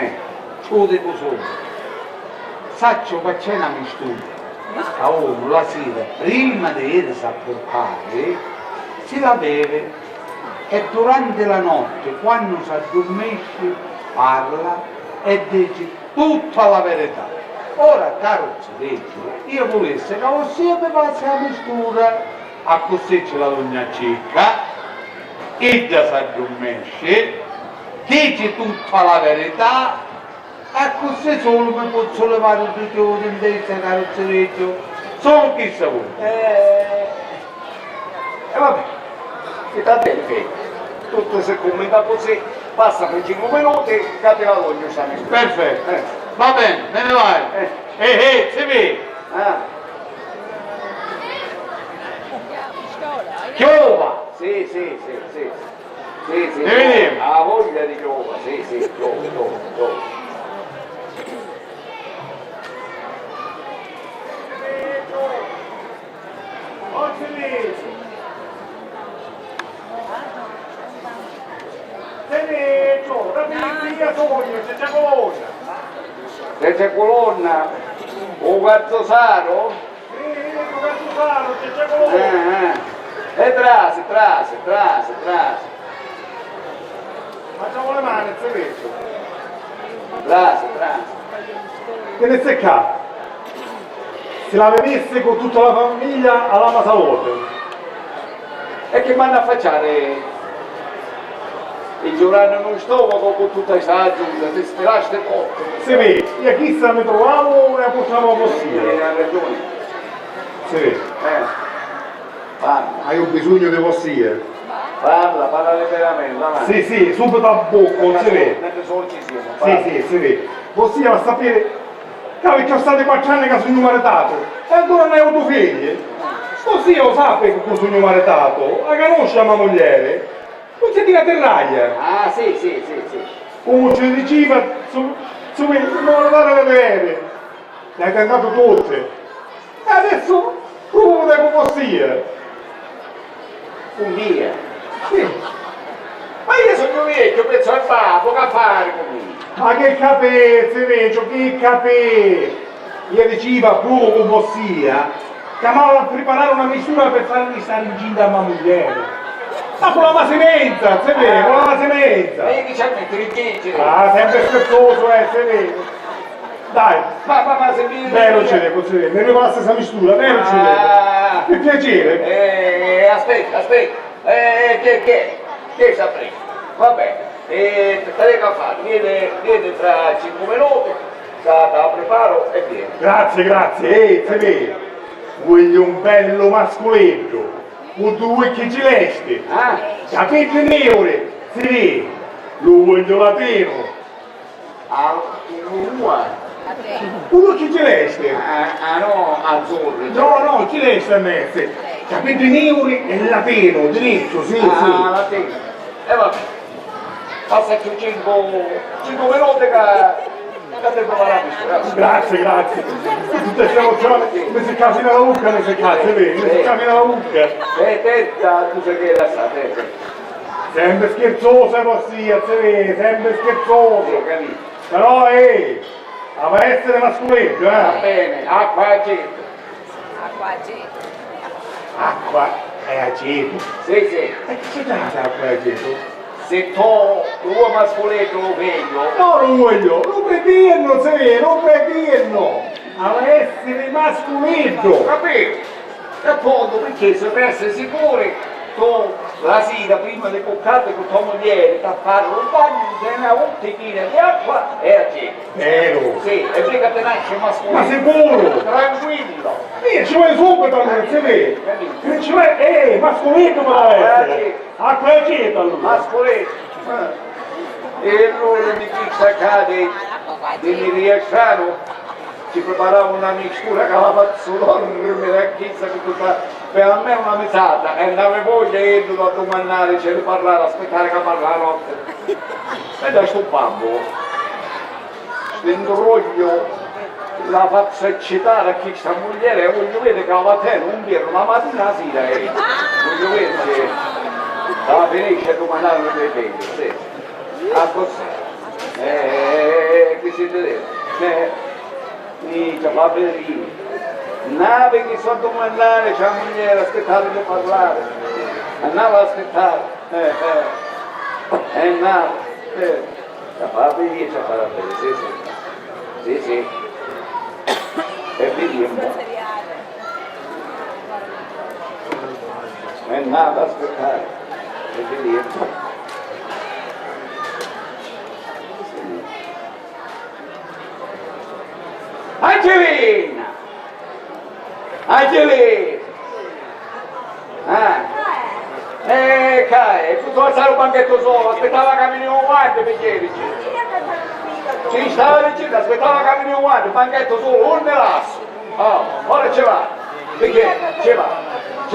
Tu devo solo. Saccio che c'è una mistura. A uno la sera, prima di irsi a portare, si la beve e durante la notte, quando si addormesce, parla e dice tutta la verità. Ora, caro Zerecchio, io volesse che ossia mi passi la mistura, a così c'è la donna cicca, e già si addormesce, dice tutta la verità, e così solo mi posso levare tutti i denti, caro Zerecchio, solo chi sa vuole. E vabbè, che sta bene che tutto si comunica così, passa per 5 minuti e te la voglio sta misura. Perfetto, va bene, me ne vai. Si vede. Ah, Chiova! sì. Sì, Ne vediamo. ha voglia di giova, sì, giova. Se c'è colonna, un garzosaro? E trase. Facciamo le mani, se vedo. Trase. che ne secca. Se la vedesse con tutta la famiglia alla Masalote. E che vanno a facciare? Il giorno non stomaco con tutta questa giunta, ti speraste poco. Si vede, io chissà mi trovavo e la portavo così. Ha ragione. Si vede. Parla, Hai un bisogno di vostrie. parla veramente, avanti. Sì, sì, subito a bocco, si vede. Mentre solo ci siamo, Sì, parla. sì, si vede. Vostria va a sapere che ho stato 4 anni che sono maritato e ancora non hai avuto figli. Così lo sape che sono maritato, la conosce la mia moglie. Non si tira terraglia. Ah, sì. Come ci diceva, non lo dare le vere. Le hai tentato tutte. E adesso provo le vostrie. Un dia. Sì. Ma io sono vecchio, penso al babbo, che fare con me? Ma che capezze, Vecchio, che capezze! Io diceva proprio con vostia, chiamava a preparare una misura per farmi stare incinta a mia moglie. Ma con la masemenza, se vede, con la masemenza! E io dice a mettere in piedi. Ah, sempre scherzoso, se vede! Dai, Ma se mi... bello ce l'è, così, mi arriva la stessa mistura, bello ce l'è! Per piacere! Aspetta, che saprei? Va bene, state a fare, viene fra 5 minuti, la preparo e viene. Grazie, se vede! Voglio un bello mascoletto, con 2 occhi celesti! Ah, Capite nere, sì, lo voglio latino, uguale. un occhio celeste, No, azzurri. no, celeste a me, sì. Capite nere e latino, dritto, sì, La tengo. E va bene. Passa più 5 minuti che devo preparare questo. Grazie. Tutte queste emozioni, mi si casina la bocca, mi si casina la bocca. Tetta, tu sai che la sa, Sempre scherzosa vostria, sempre scherzosa. capito? Però, va essere mascoletto, Va bene, acqua e aceto. Acqua e aceto. Sì. E che c'è data acqua e aceto? Se tu, tuo mascoletto lo vedo, No, non voglio, non predirno, se non predirno. A essere mascoletto. capito? E appunto perché se per essere sicuri, tu la sera prima di coccare con tua moglie, ti fare un bagno, te ne un bottiglina di acqua e aceto. Vero. Sì, e perché te nasce mascoletto. Ma sicuro? Tranquillo. Ci vuole subito allora, si vede. Ci vuole, mascoletto me la essere. Acqua e aceto allora. Mascoletto. E allora mi fissa cade di riesciano. Ci preparava una mistura che la fazzolò la chissà che tutta per a me una mesata e non avevo voglia di a domandare, c'è di parlare, aspettare che parla la notte. E da sto babbo, st'indroglio, la faccio eccitare a chi sta moglie e voglio vedere che la mattina un birro, la mattina la sera voglio vedere se la finisce a domandare le figlie, sì. Ah così. Che siete detto? Ci fa vedere. Nave che so domandare, c'è la moglie, aspettare di parlare. Andava ad aspettare. Andava. Ci fa vedere, ci fa vedere, sì. E vediamo. Andava ad aspettare. E vediamo. Angelina! Cai, tu alzare un banchetto solo, aspettava che veniva un guanto perché dici? Ci stava dicendo, aspettava che veniva un guanto, banchetto solo, un nelasso. Ora ce va, perché ce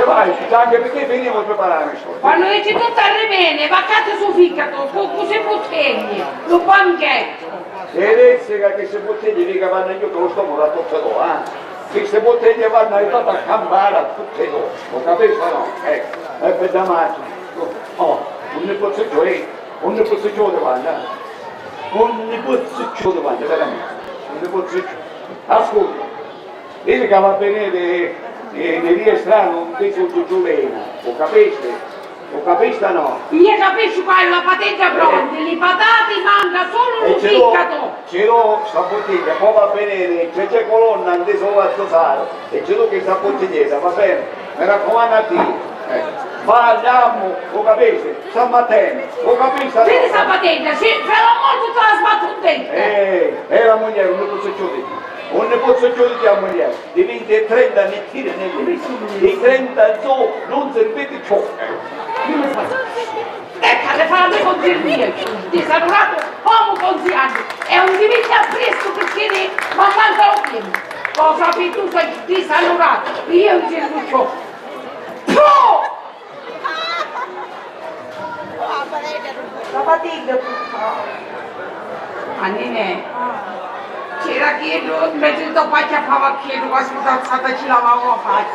vai, anche perché venivo a preparare questo. Quando dici tutto a bene, vaccate su ficato, così bottiglie, lo banchetto. E adesso che se bottiglie mica vanno io te lo sto a tutte e due, queste bottiglie vanno aiutate a campare a tutte e due, lo capisci o no? Ecco, è per domani. Un nepozzuccio davanti, un nepozzuccio davanti, veramente, un nepozzuccio. Ascolta, vedi che va bene di riesstrano un pezzo di giulena, lo capisci? Lo capisci o no? Io capisci qua è la patente pronta, le patate manca solo un piccato. Ce l'ho sta bottiglia, poi va bene, c'è colonna, non solo a dosare, e ce l'ho che sta bottiglietta, va bene? Mi raccomando a te. Parliamo, lo capisci? Stamattina, lo capisci? Vedi sta patente, se la morte te la sbattutente. La moglie non ne posso chiudere. Non ne posso chiudere la moglie. Di 20 e 30 ne tiri nelle di 30 zo non si ripete ciò. Ecco, le fanno consigliere, disarmato, uomo consigliato, è un divino appresso perché ma manca lo tempo. Cosa che tu sei disarmato, io non ci riuscio. La fatica tutta. Annine, c'era chi invece di dopo che fava chi non si alzata ci lavava la faccia.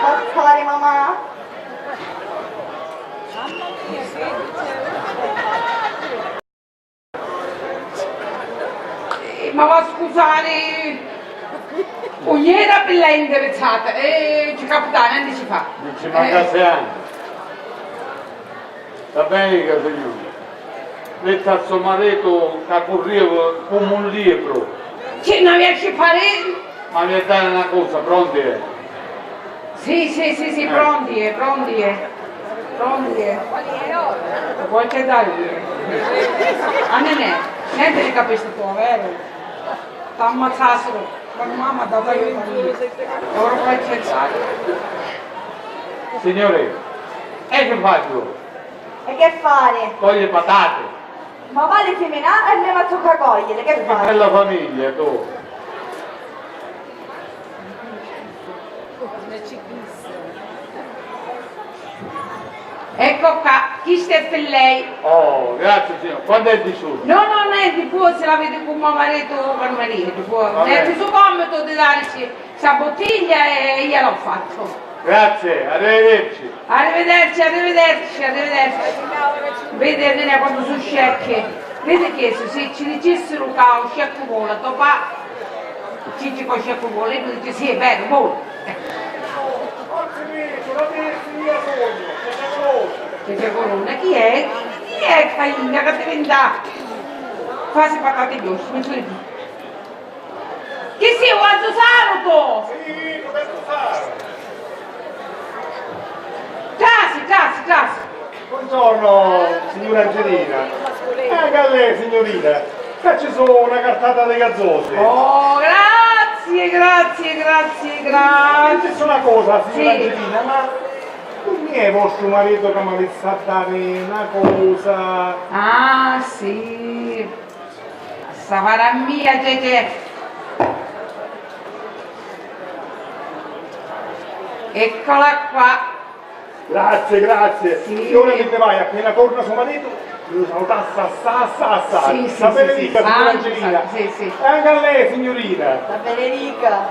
Posso fare mamma? Ma va a scusare, non era per lei indirizzata, ci capitano, non ci fa. Non ci mancasse anche. Va bene, signore. Detto al suo marito che correva come un libro. Che non riesci a fare? Ma mi dare una cosa, pronti? Sì, pronti. Poi c'è da dire. A niente ne capisci tu, vero? T'ammazzassero, ma mamma da io. Ora poi c'è il Signore, e che faccio? E che fare? Toglie patate. Ma vale femminile e me la tocca cogliere, che Che fare? bella famiglia, tu. Ecco qua, chi sta per lei? Oh, grazie signore. Quando è di su? No, niente, poi se la vede con mio marito o con marito, poi è su comodo di darci questa bottiglia e io l'ho fatto. Grazie, arrivederci. Arrivederci. Vede Nene quando sono scecche, vede che se ci dicessero che ho scecco vola, dopo ci dico scecco vola, e tu dici sì è vero, vola. C'è corona, chi è? Chi è Caina che ti venda? Quasi patate di ossi, mi sono detto. Chi sei, Guazzo Saluto? Sì, dove stare? Casi. Buongiorno, signora Angelina. Anche a lei, signorina. Qua ci sono una cartata di gazzose. Oh, grazie. C'è una cosa, signora Sì. Angelina, ma non è vostro marito che mi avesse a dare una cosa? Ah, sì. Savara mia, Gege. Eccola qua. Grazie. Sì. E ora che te vai, appena torna suo marito, lo salutassa assai. Sì. La benedica, signora Ah, Angelina. sì. E anche a lei, signorina. La Benedica.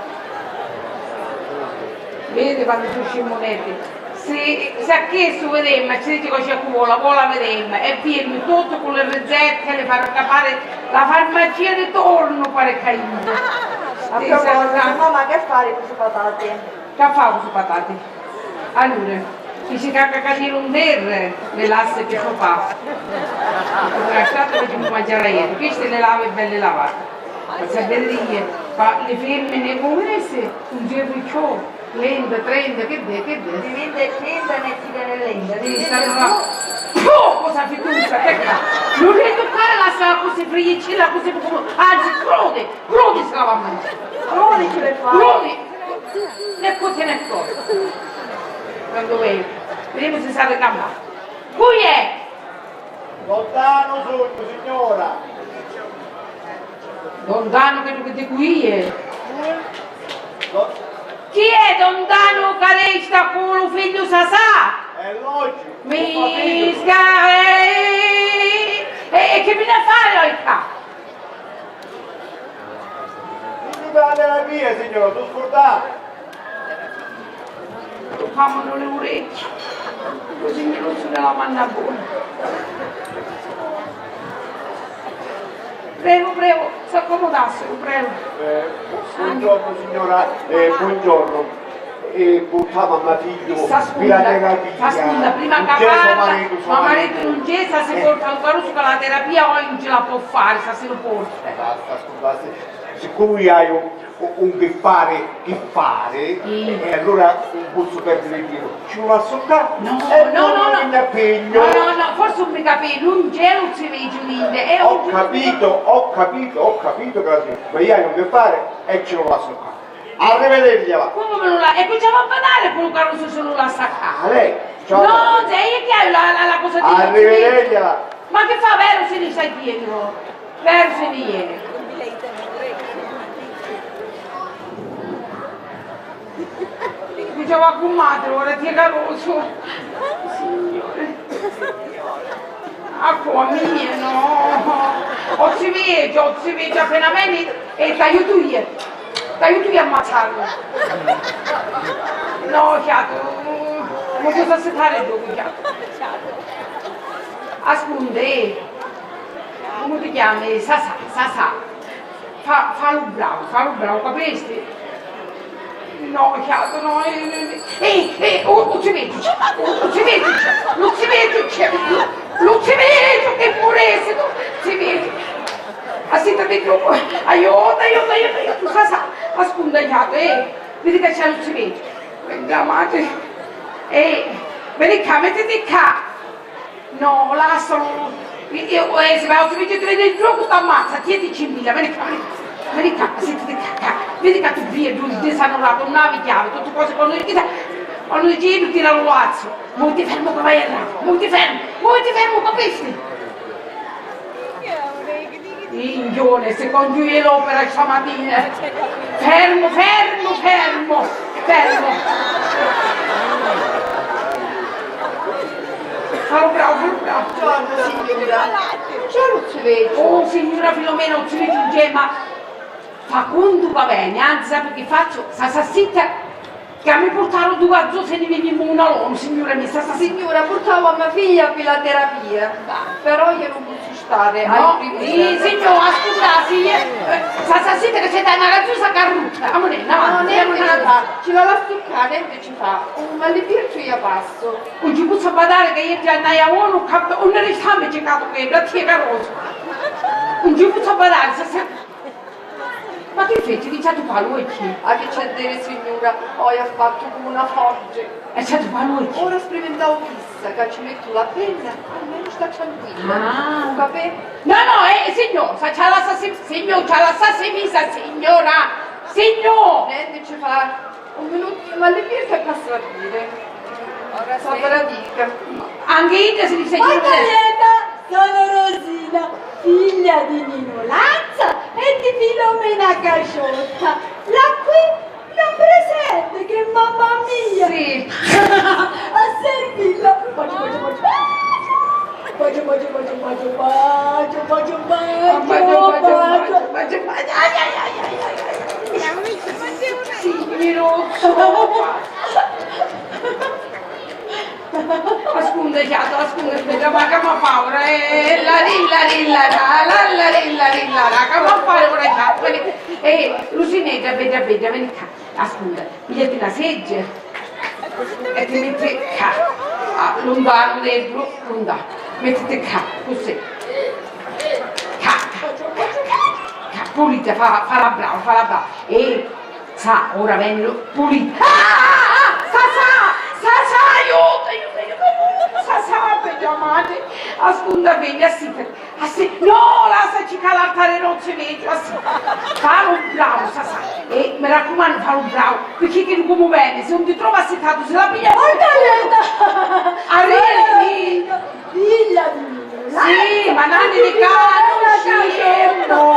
Vedi quando tu scimoneti. Se ha chiesto vedemmo, ci dice che c'è vola vedemmo e firmi tutto con le ricette, le fanno capare la farmacia di torno per Caino. A proposito, mamma che fare con queste patate? Che fa con le patate? Allora, dice che ha caccato un terre nell'asse che fa. Lasciate che ci mangiare ieri, queste le lave belle lavate. Per sapere le femmine congresse, un giro di ciò, lenta, 30, che de. Diventa e 30 e metti nell'enda. Devi stare là. Cosa fiducia, che fa? Non devi toccare la sala così friggicilla, così anzi, crudi se la va a mangiare. Crudi ce le fai? Crudi! Ne può tenere fuori. Quando vedi, vediamo se sa ricamare. Qui è! Lontano sotto, signora. Lontano che di qui è. Chi è lontano che resta con il figlio Sasà? È logico. Mi e che mi da fare il capo? Non date la via, signora, tu scordate. Toccavano le orecchie, così mi lo sulla la manna buona. Prego, si accomodassero, prego. Buongiorno signora, buongiorno. e portava mio figlio Sta per la scusa, terapia. fa scusa, prima Non che c'è suo parla, marito, suo ma marito non c'è, se si porta un caro su la terapia o non ce la può fare, se lo porta. Basta, scusa, siccome hai un che fare, e allora non posso perdere il tiro. Ci vuole ascoltare? No, e no, non no, mi no, impegno. no, forse un capello, non c'è, non si vede niente, è Ho capito, grazie. Ma io hai un che fare e ce lo lascio qua. Arrivedergliela. come me lo la... E cominciamo a badare con un caro se non la stacca. A lei. Ciao. No, sei io che hai la cosa di... Arrivedergliela. Ma che fa, vero se ne stai dietro? Vero se ne viene? Diceva con madre, ora ti è caroso. Signore. Acqua mia, no. O si vede appena vieni e ti aiuto io a ammazzarlo. No, chiaro, non posso aspettare il gioco, chiaro. Ascolta, come ti chiami? Sasà. Fallo bravo, capisci? No, chiaro, no. Non si vede, che moresse, si vede. Aspettati troppo, aiuto, Sasà, ascolta, chiaro, vedi che c'è, non si vede. Venga, madre, vedi qua, mettiti qua. No, lascialo. Se vai a tu vedi il gioco, ti ammazza, tieni 5.000, vieni qua, sentite qua. Vedi che tu via, giù, disanorato, non avevi chiave, tutte cose quando giri, tira lo lazzo. Molti fermo che vai errato, molti fermo, capisci? Ingione, secondo io l'opera stamattina. Fermo. Fallo bravo. Buongiorno signora. C'è lo zio? Oh signora Filomena, non ci vedi ma fa conto va bene, anzi sa perché faccio, sta zitta che mi portarono due azzo se ne veniamo una loro, signora mia, sta Signora, portavo a mia figlia per la terapia, però io non posso stare no, ai primi. signora, scusate, sta zitta che c'è da una raggiunta carruta, amore, No, niente ci fa, ci va la stuccare, niente ci fa. Ma le pirci io passo. non ci posso badare che io già andai a uno, non ne restiamo giocato che la tia carosa. Non ci posso badare, ma che feci? Dice tu fa lui chi? A che c'è dire signora, poi ha fatto come una foggia. E c'è tu fa lui chi? Ora sperimentavo fissa, che ci metto la penna, almeno sta tranquilla. Ah. Non capi? No, signor, c'ha l'assassinista, signora! Niente ci fa. Un minuto, ma le pirche passa a dire. Ora sta per la dica. Anche io si dice Sono Rosina, figlia di Nino Lanza e di Filomena Casciotta. La qui non presente che mamma mia Sì. a servirla. Ascolta, ma che mi fa ora? Che mi fa ora chiato? Lucinetta, vedi, vieni qua. Ascolta, pigliati la sedia e ti metti qua, lontano dentro, mettiti qua, così. Pulita, fa la brava. E sa, ora vengo pulita. Sasà, aiuto, Sasà, chiamate. Ascolta, figlia, no, lasciaci che l'altare non si vede, fallo bravo, Sasà. E mi raccomando, fallo bravo, perché che non come bene, se non ti trovo assettato, se la piglia... Arrivi! Figlia di Nino Lanza. Sì, ma nanni di cane, La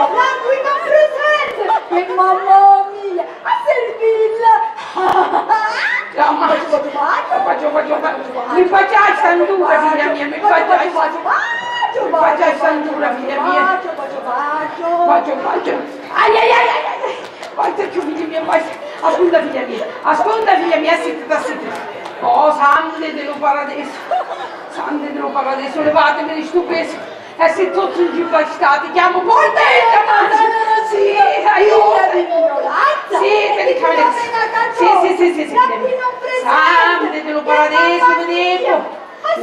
qui non presente che mamma mia a servirla. Mi faccia sandura, figlia mia, mi faccia sandura, figlia mia. Bacio. Ai. Guarda più, figlia mia, ascolta, figlia mia, zitta. Oh, sante dello paradiso, levatemi di sto peso. E se tutti in giù stati, chiamo portella, sì, aiuto. Figlia di Nino Lanza. Sì, e di Filomena Casciotta. sì. La qui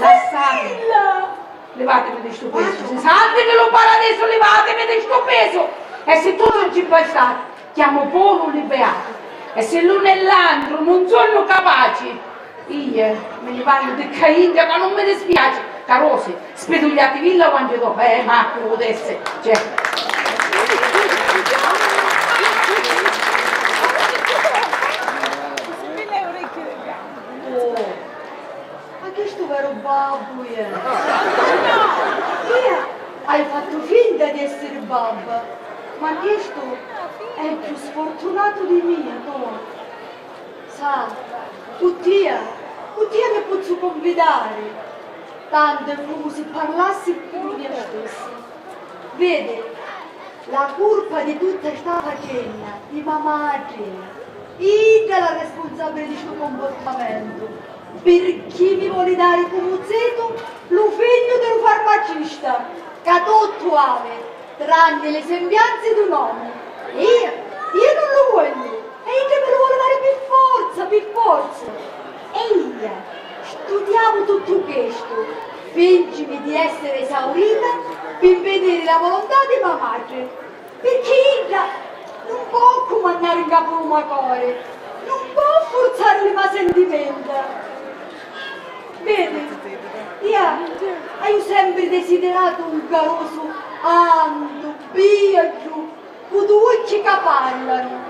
Lasciate. Figlia! Levatemi di sto peso. Se salvi nello paradiso, levatemi di sto peso. E se tu non ci puoi stare, chiamo Polo il beato. E se l'uno e l'altro non sono capaci, io me ne vado di Caindia che non mi dispiace. Carose, spedugliati villa quando dopo, ma che potesse. Cioè. Ma che sto vero babbo è? Hai fatto finta di essere babba, ma questo è il più sfortunato di me, no? Sa, Uttia mi posso convidare, tanto è come se parlassi con me stessa. Vede, la colpa di tutta questa faccenda di mamma io la responsabile di questo comportamento, perché mi vuole dare come zitto lo figlio del farmacista, che tutto ave, tranne le sembianze di un uomo. Io non lo voglio, e io me lo vuole dare per forza. E io, studiamo tutto questo, fingimi di essere esaurita per vedere la volontà di mia madre, perché io non può comandare in capo un cuore, non può forzare le mie sentimenta. Vedi, io ho sempre desiderato un caroso alto, biagio, con due occhi che parlano.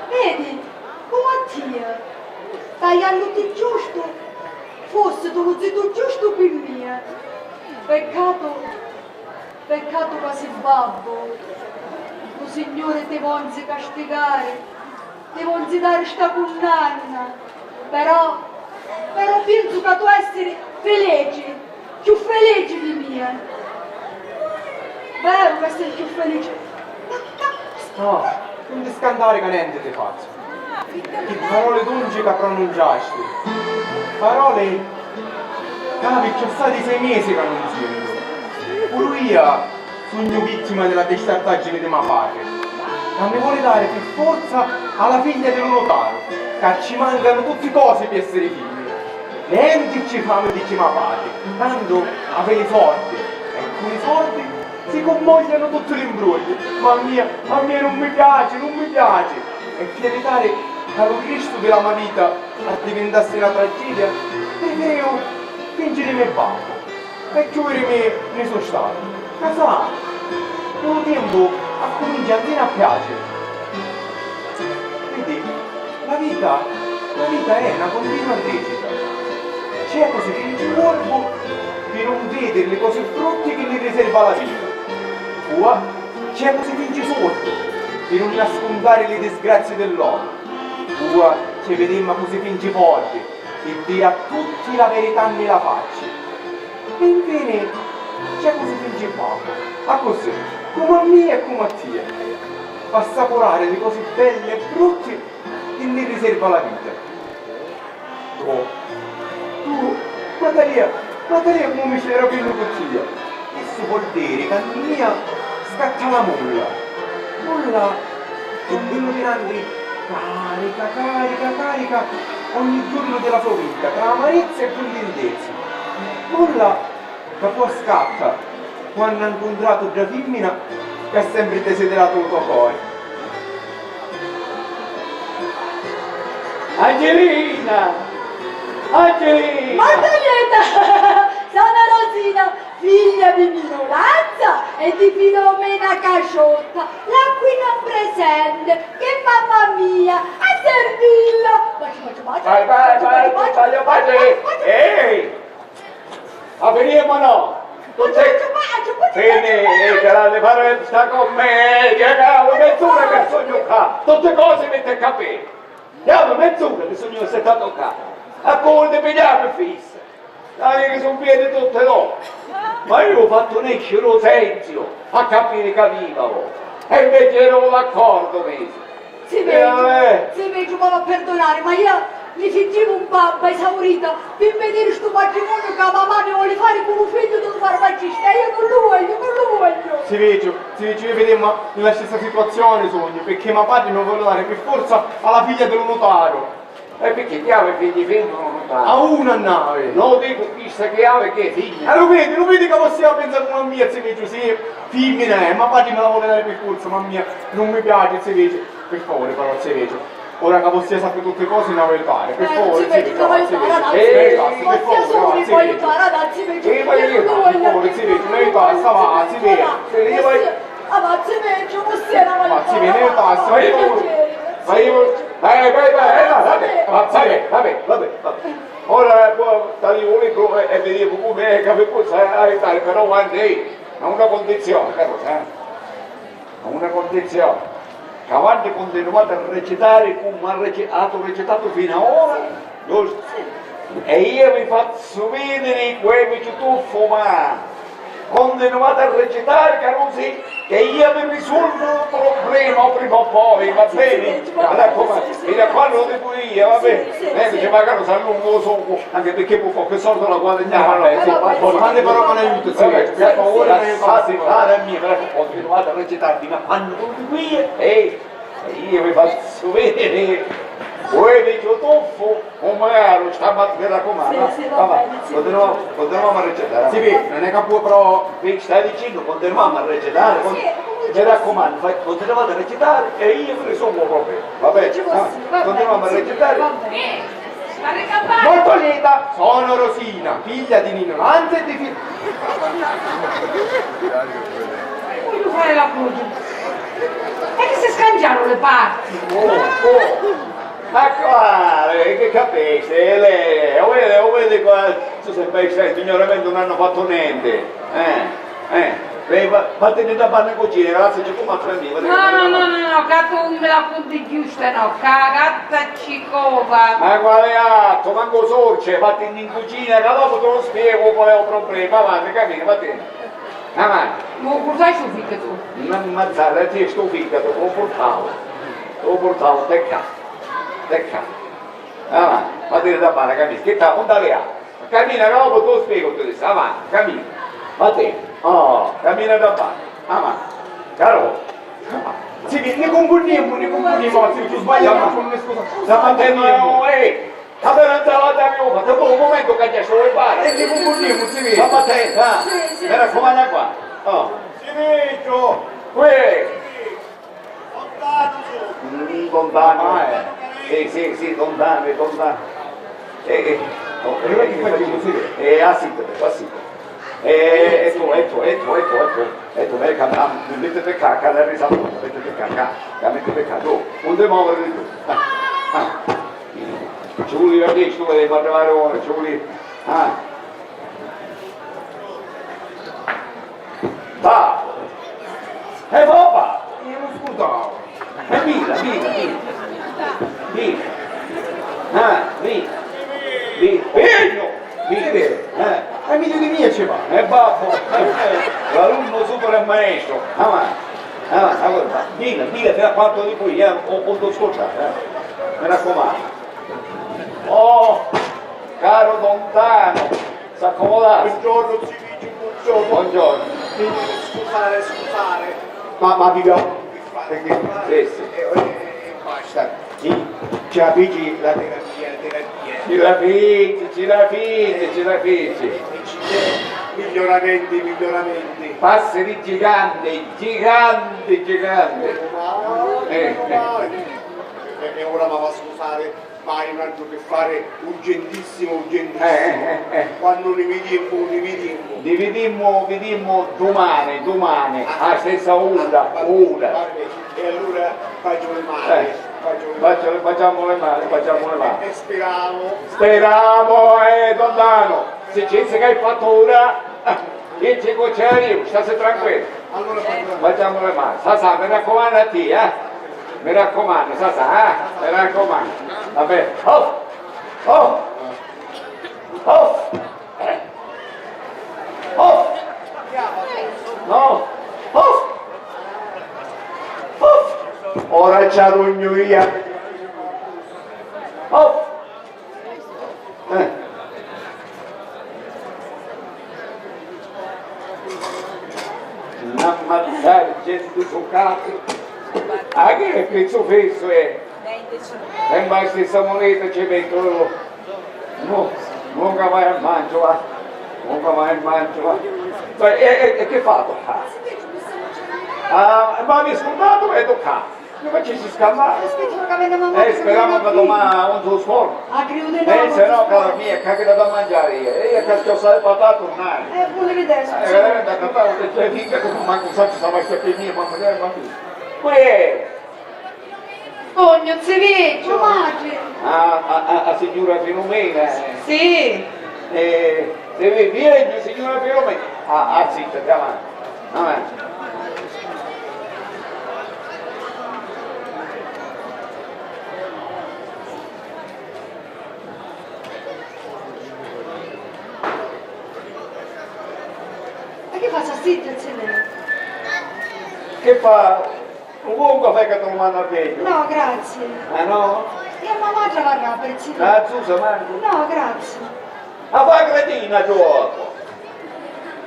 Vedi, come a te, tagliando di giusto, fosse tu lo zitto giusto per me. Peccato che sei babbo. Lo Signore ti vuole castigare, ti vuole dare sta condanna, però penso che tu essere felice, più felice di me. Vero che essere più felice? No, non ti scandare che niente ti faccio. Che parole dolci che pronunciasti, parole che sono stati 6 mesi che non sento. Pure io sogno vittima della testardaggine di mia padre, ma mi vuole dare per forza alla figlia del notaio, che ci mancano tutte le cose per essere figli. Niente ci fanno di mia padre, tanto avere forti, e con i forti si commogliano tutto l'imbroglio. Ma a me non mi piace. E per evitare che lo Cristo della mia vita diventasse una tragedia, preferivo fingere me babbo, e chiudere me sono stato. Ma sa, con il tempo comincia a piacere. Vedi, la vita è una continua recita. C'è cose che ci corpo di non vedere le cose brutte che ne riserva la vita. Tua, c'è cose che ci sordo di non nascondere le disgrazie dell'uomo. Tua, ci vediamo cose che ci forti e dire a tutti la verità nella faccia. E infine, c'è così finge poco, a così, come a me e come a te, fa assaporare le cose belle e brutte che ne riserva la vita. Tu, Natalia, come mi c'era venuto con te? Questo vuol dire che a mia scatta la molla è un bello grande, carica, ogni giorno della sua vita, tra amarezza e contentezza. Molla che poi scatta quando ha incontrato già femmina che ha sempre desiderato il tuo cuore. Angelina! Martelletta! Sono Rosina, figlia di Minoranza e di Filomena Casciotta, la qui non presente, che mamma mia, a servirla! Vai, ehi! Apriamo no! Non c'è... Finita le parole sta commedia, cavolo, mezz'ora che sogno qua! Tutte cose mette a capire! Cavolo, mezz'ora che sogno se sta toccando! A come ti pigliare fissa! Dai che sono piede tutte no! Ma io ho fatto nascere lo senzio a capire che vivavo! E invece ero d'accordo mesi! Si vede, ma perdonare, ma io mi fingevo un babbo esaurita per vedere questo matrimonio che la mamma mi vuole fare con un figlio di un farmacista e io non lo voglio. Si vede, vedemmo nella stessa situazione sogno, perché mio padre mi vuole dare per forza alla figlia del notaio. E perché chiave figli vengono A lontano? una nave. Non dico chissà che chiave che figli. Lo vedi che possiamo pensare con una mia si vede, sì, femmina è, ma poi me la vuole dare per corso, ma mia, non mi piace si vede, per favore però si vede. Ora che possiamo sapere tutte le cose non aiutare, per favore, ci vedi, devo aiutare, ragazzi. Ma sia solo mi puoi aiutare, ragazzi, Sì, ma io non voglio favore, si vede, non basta, va, si vede. Ah, ma ci vedo, non si era Ma si vede, non basta, Ma io... Vai, vabbè. Ora dagli unico e vediamo come che possa aiutare, però one day, a una condizione, caro, a una condizione. Che avanti continuate a recitare come ha recitato fino ad ora, giusto? E io vi faccio vedere quei tuffo, ma continuate a recitare, così, che io vi risolvo il problema prima o poi, va bene? Mi raccomando, lo dico io, va bene? Dice magari sa lungo sopra, anche perché può fare quel soldo la guadagniamo. Quante parole con aiuto, si vede, per favore, non aiutare. Continuate a recitare fino a quando lo dico io, e io vi faccio vedere. Voi vi tuffo, come ero, mi raccomando. Continuiamo a recitare. Si vede, non è che può però... Mi stai dicendo, continuiamo a recitare. Mi raccomando, continuate a recitare e io vi risolvo il problema. Va bene? Continuiamo a recitare. Molto lieta, sono Rosina, figlia di Nino Lanza e di Voglio fare la croce. E che si scangiano le parti? Ma quale, che capisci? Lei, o vedi qua, tu sempre sei, signoramente non hanno fatto niente. Vattene da panna in cucina, ragazzi, c'è come apprendi. No, gatto me la punti giusta, no, cagatta cicova. Ma quale atto, manco sorce, vattene in cucina, che dopo te lo spiego qual è il problema, avanti, cammina, vattene. Avanti. Ma cosa ci fica tu? Non ammazzare, ti sto figa, te lo portavo, peccato. Avanti, vattene da panna, cammina, che sta, non dale a. Cammina, che dopo te lo spiego, te lo avanti, cammina, vattene. Oh, cammina da parte, avanti, caro, Sì, ne concordiamo, se tu sbagliamo, non mi scusa. stamattina, vabbè, non te la davi una, dopo un momento che ti solo fare, Ne concordiamo, si vede. stamattina, mi raccomando qua, Si vedo! lontano, sì, lontano, assitete. Ecco, lei canta, mettete cacca, lei risalta, mettete cacca, non devo muovere di più. Ci vuole la dieci, tu devi parlare ora, ci vuole, va, e papà, Io non scusavo. e via, È meglio di mia ci va. E babbo, l'alunno supera il maestro, avanti, allora, dica fino a quanto dico io, ho potuto ascoltare, mi raccomando. Oh, caro lontano, s'accomodate. Buongiorno, si dice buongiorno. Buongiorno. Scusare. Ma viviamo. Perché? Sì. Basta. Sì, ce la figi la terapia. Ci la figi. Miglioramenti. Passeri giganti. E ora mi va a scusare, ma hai un altro che fare urgentissimo. Quando Dividimmo domani, a stessa ora. E allora faccio le mani. Facciamo le mani. E Speriamo, lontano. Se c'è che hai fatto ora, io ci cucceremo, state tranquillo. allora Facciamo le mani. Sasà, mi raccomando a te, Mi raccomando, Sasà, mi raccomando. Vabbè. Oh! No! ora c'ha rogno io. Non ammazzare gente sul cazzo. Anche che pezzo fesso è. E ma stessa moneta ci mettono, no, non che vai a mangiare, va. Non che vai a mangiare. E che fatto? Ma mi è scordato e tocca. Come ci si scambia? Aspetta che vede mamma. Speriamo che domani non si sforna. A griude no. Se no, cara mia, che da mangiare io. E io che sto a tornare. Vuole vedere. Veramente, che stavo le tue figlie che non manco so se stava sempre mia, ma magari va qui. Qui Ogno, si vede. Madre. a signora Filomena. Sì. Se viene signora Filomena. Zitta, avanti. Avanti. Che faccia zitta, Che fa? Un buon caffè che te lo manda a peggio? No, grazie. Ah no? Io mamma già varrà per zitto. Ah, Susa, manco? No, grazie. A fa cretina, gioco!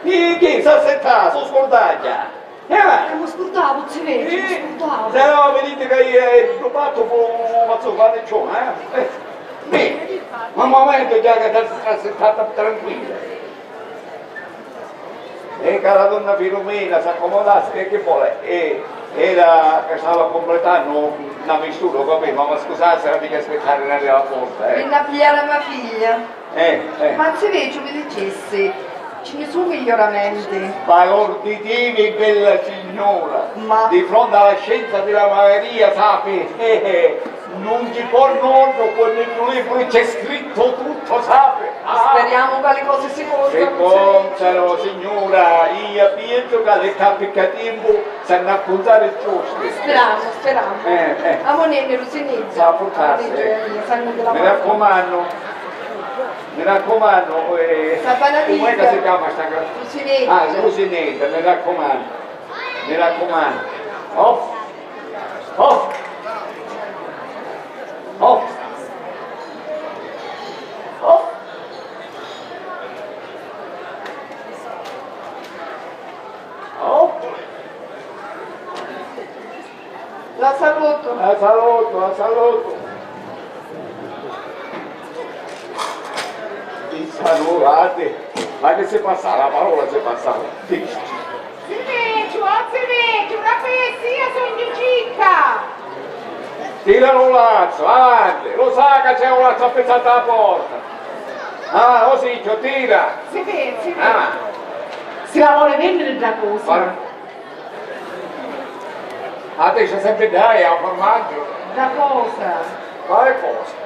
Chi sa sentare, sono scordaglia! Mi scordavo, ci vedi, mi scordavo. Se no, vedete che io ho fatto un mazzo fare ciò, Bene, ma un momento già che sta sentata tranquilla. E cara donna Filomena si accomodasse e che vuole? Era che stava completando una mistura, capito? Ma scusate, se la devi aspettare nella porta, Vieni a pigliare mia figlia. Ma se invece mi dicessi, ce ne sono miglioramenti. valorditivi, bella signora, Ma- di fronte alla scienza della Maria, sapi, non ci può nonno, nel libro c'è scritto tutto, sapi. Speriamo che le cose si Se posano. contano, signora, io penso che le capicativo sanno accuntare il giusto. Speriamo. A monene rosinizza. Sa portarsi, mi raccomando, Sapanatizia. come si chiama sta cosa? Rosinezza. Rosinetta, mi raccomando. Off. La saluto. La saluto. Saludate, ma che si passa? La parola si passa. Silenzio, una poesia sogno cicca. Tirano un lazzo, avanti, lo sa che c'è un lazzo appezzato alla porta. Così, tira. Silenzio. Si la vuole vendere da cosa? A te c'è sempre dai, a formaggio. Da cosa? Quale cosa?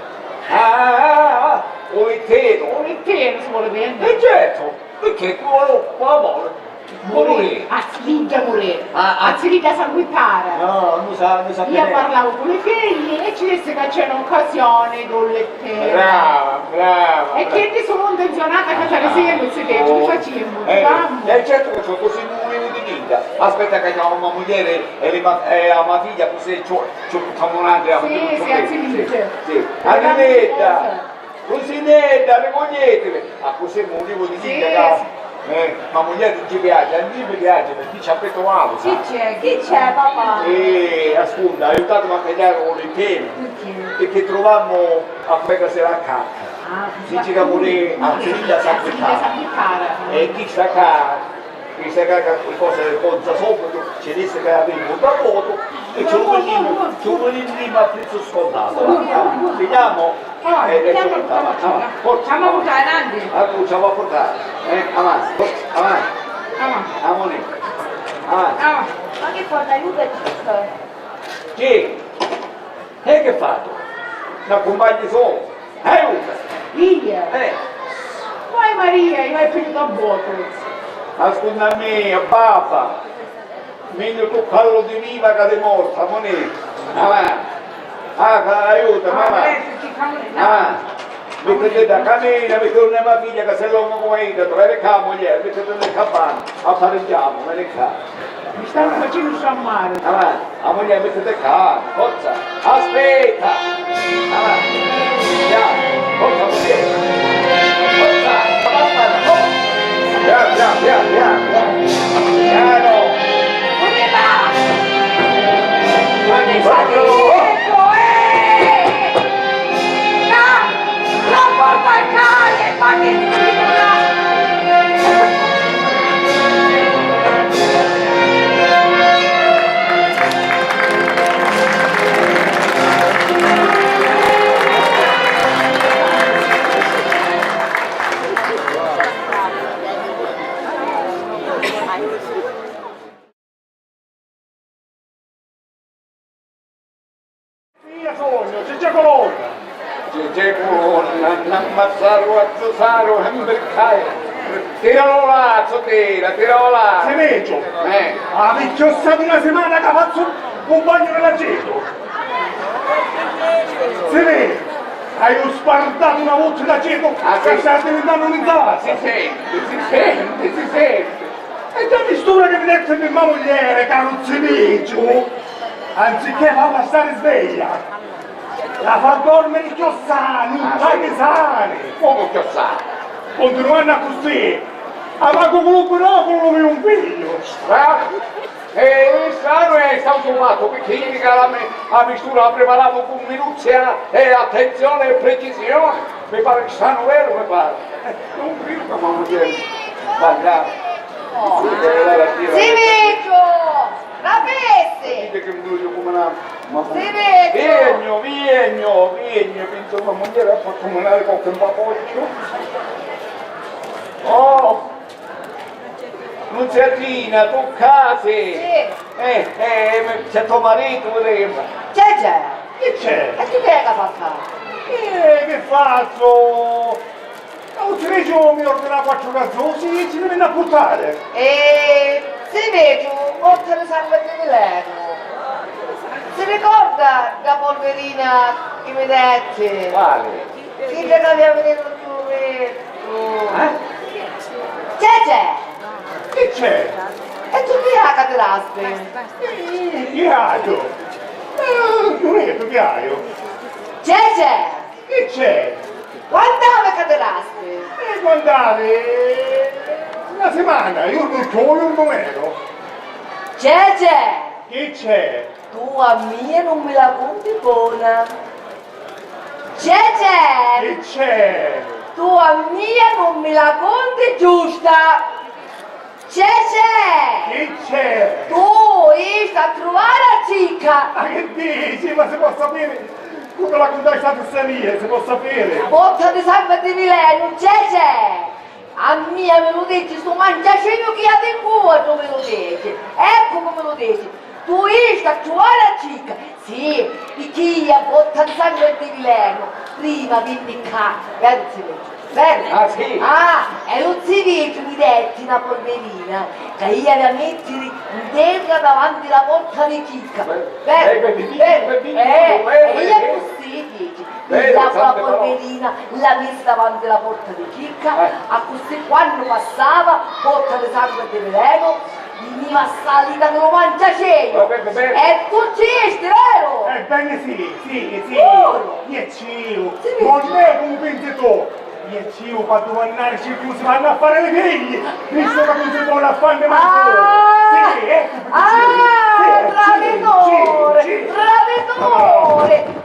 Un intero. Un intero si vuole vendere. E certo, perché quello vuole. Morire. A sfiglia morire. A sfiglia sanguinare. No, non sa Io parlavo con le figlie e ci disse che c'è un'occasione con le terre. Brava. E che ti sono intenzionata a cacciare sempre se te, ci facciamo. Certo che c'ho così un minuto di vita. Aspetta che ho una moglie e la mia figlia, così c'ho un'altra. Sì, anzi, sì. Arrivederci. Rosinetta, raccoglietele! Così un motivo di vita, ma moglie non ci piace, non mi piace perché ci ha abituato, Chi sai? c'è, papà? Ascolta, aiutatemi a tagliare con il pelo, perché trovammo a quella sera a casa. Dice che pure a figlia sa abituare. E chi sta qua? Chi sta qua che cosa conta sopra, ci disse che avevo un voto e ci venimmo a prezzo scontato. Vediamo? Facciamo portare avanti. Facciamo a portare. Avanti. Avanti. Ma che fa, aiutaci. Chi? E che fatto? La compagni solo. Aiuta. Figlia. Poi Maria, io hai finito a voto. Ascolta me, papà. Meglio tu callo di viva che di morta, moneta. Avanti. Aiuta, mamma. Mettete da cammina, mettete una mia figlia che se l'uomo come io, trovare la moglie, mettete nel capanno, appareggiamo, me ne ca. Mi stanno facendo sciammare. Avanti, la moglie mettete qua, forza, aspetta. Avanti, forza moglie. Forza, piano. Come va? Come fate? Ecco, mia sogno, c'è colonna. C'è colonna, ammazzaro, azzosaro, ambercaio. Tiralo là, tiralo là. Se veggio, avete ossato una settimana che faccio un bagno nell'aceto. Se vede, hai spartato una voce d'aceto che sta diventando un'insalata. Si sente. E già mistura che mi dette mia moglie, carrozzereggio, anziché farla stare sveglia, la fa dormire chiossani, un paesani. Come chiossani? Continuando a così, amago quello però con un figlio. Strano è stato fatto perché ieri la mistura ha preparato con minuzia e attenzione e precisione. Mi pare che stanno vero, mi pare. Non credo che mamma dire. Guarda. Silvio! La peste! Dite che mi dico come una... Silvio! Vigno, penso che la moglie ha fatto menare qualche papoccio. Oh! Nunziatina, tu casi! Sì! C'è tuo marito, voleva! C'è! Che c'è? E tu che hai da fare? Che faccio? Non si vede mi ordina 4 gazzosi e ci viene a portare. Silvio, oltre le sangue di Milano. Si ricorda la polverina che mi dette? Quale? Sì, che aveva venuto tu. C'è! Che c'è? E tu che hai cateraspe? Chiaro. Non è tu chiaro. C'è! Che c'è? Quando hai cateraspe? Guardate, una settimana, io non ero. C'è! Che c'è? Tu a mia non me la conti buona. C'è! Che c'è? Tu a mia non me la conti giusta. C'è! Che c'è? Tu sta a trovare la cicca. Ma che dici? Ma si può sapere? Come la contai sta fesseria, si può sapere? Botta di sangue di Milano, c'è! A mia me lo dici, sto mangiacino che ha di cuore, tu me lo dici. Ecco come lo dici. Tu sta a trovare la cicca. Sì, di chi ha botta di sangue di Milano. Prima venne qua, grazie. Bene? Ah, sì? Ah, e non si vede mi detti una polverina che io la metti in terra davanti alla porta di chicca. Bene? E io così dici, la polverina la messa davanti alla porta di chicca, a così quando passava, porta di sangue di veleno, veniva salita che lo mangiaceio. E tu ci vero? Ebbene sì. Sicuro? Io ciò. Sì. Non è come pensi tu. Io ciò per domandare se più si vanno a fare le figlie, visto che non si vuole a fare le mani. Sì, ecco perché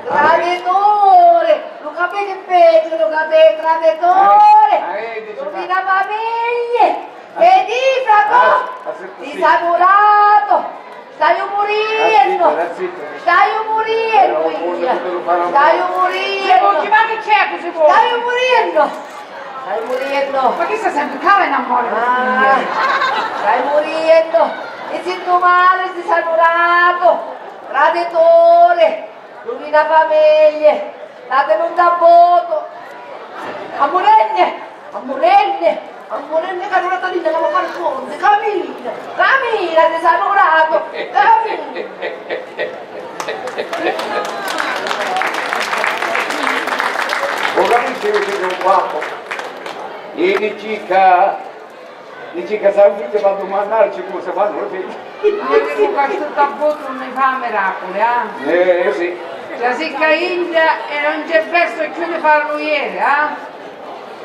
traditore, lo capite peggio, lo capite traditore, rovina famiglie, e di fraco, disaturato, stai morendo, Ma che c'è così vuoi? stai morendo, Ma che sta sempre cava in amore? stai morendo, mi sento male, disaturato, traditore, rovina famiglie, la tenuta a voto, a morenne che non la lì, devo fare conto, cammina, disaturato, Ora mi si vede un guapo. Ieri dici che salvite per domandarci come si fanno le figlie. Io questo tabotto non ne fa miracoli, Sì. La sicca India e non c'è verso più di farlo ieri,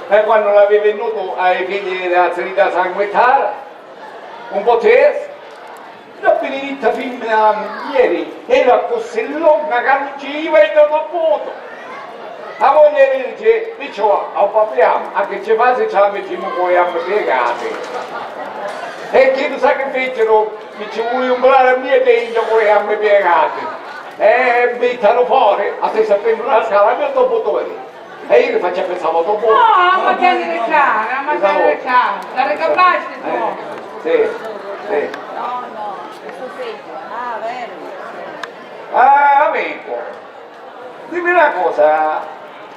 E quando l'avevi venuto ai figli della sanità sanguinare, un po' terzo, la benedetta femmina ieri era così lunga che non ci vedo da foto. La moglie dice, dicevo, papiamo, anche se fa se ci mettiamo poi a piegati. E che tu sai che fecero, mi ci vuoi umbrare a mia dentro poi a me piegati. E mettano fuori, a te sapendo una scala, mi dopo dove. E io che faccio pensavo dopo. No, ma che le cara, la recapaste tu. Sì. No, questo segno. Ah, vero. Amico, dimmi una cosa,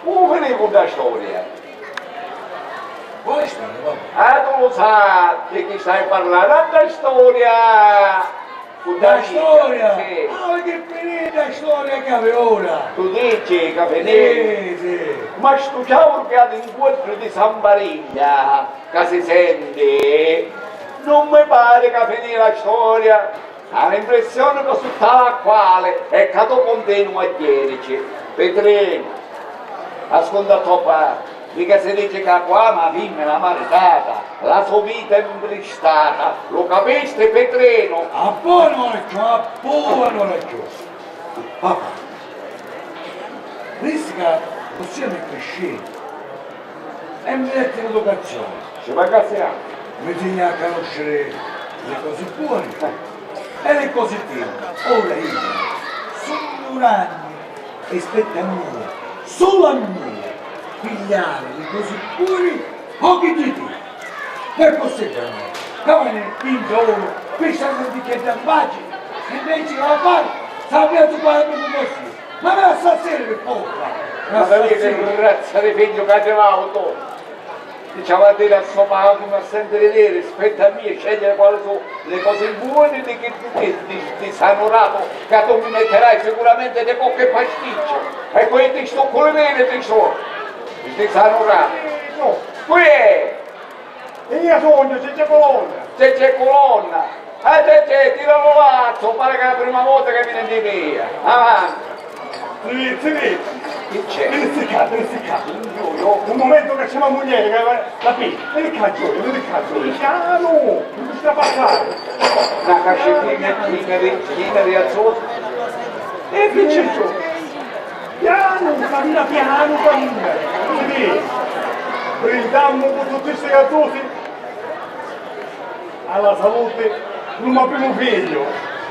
come finivi con la storia? Quale storia, papà? Ah, tu lo sai di chi stai parlando, la storia... La storia? Sì. Ma che finita la storia che avevo ora? Tu dici che finì? Sì. Ma sto ciao che all'incontro di San Mariglia, che si sente, non mi pare che finì la storia. Ha l'impressione che su tale quale è che tu continua a dirci. Petrino, ascolta papà, mica si dice che qua ma figlia è la maritata, la sua vita è imbristata, lo capisci Petrino? A buono ragione. Papà, rischia possiamo crescere e mettere l'educazione. Ci ragazziamo. Bisogna conoscere le cose buone e le cose tristi. Ora io sono un anno e spetta a me, solo a me, pigliare le cose buone pochi di te. Per possibile, come vinto oro, pensando di che da pace, invece la parte, sappiamo quale mi così. Ma me la stasera per poca. Ma sapete che razza di figlio che avevamo tu? Diciamo a dire a suo padre, ma sempre vedere, rispetto a me, scegliere quali sono le cose buone di sanorato, che tu mi metterai sicuramente di qualche pasticcio. E poi ti sto con le vene, ti sto, di sanorato. No, Qui è, e io sogno, c'è colonna. c'è colonna, c'è, tira l'olazzo, pare che è la prima volta che viene di via. Avanti. Si vede, Chi c'è? vieni seccato. Un momento che c'è una moglie che la piglia, vieni qua Giulio, piano, non sta passando. Una cascettina china di azzurro. E che c'è Giulio? Piano, cammina, si vede. Brindiamo con tutti questi gazzosi alla salute di un primo figlio.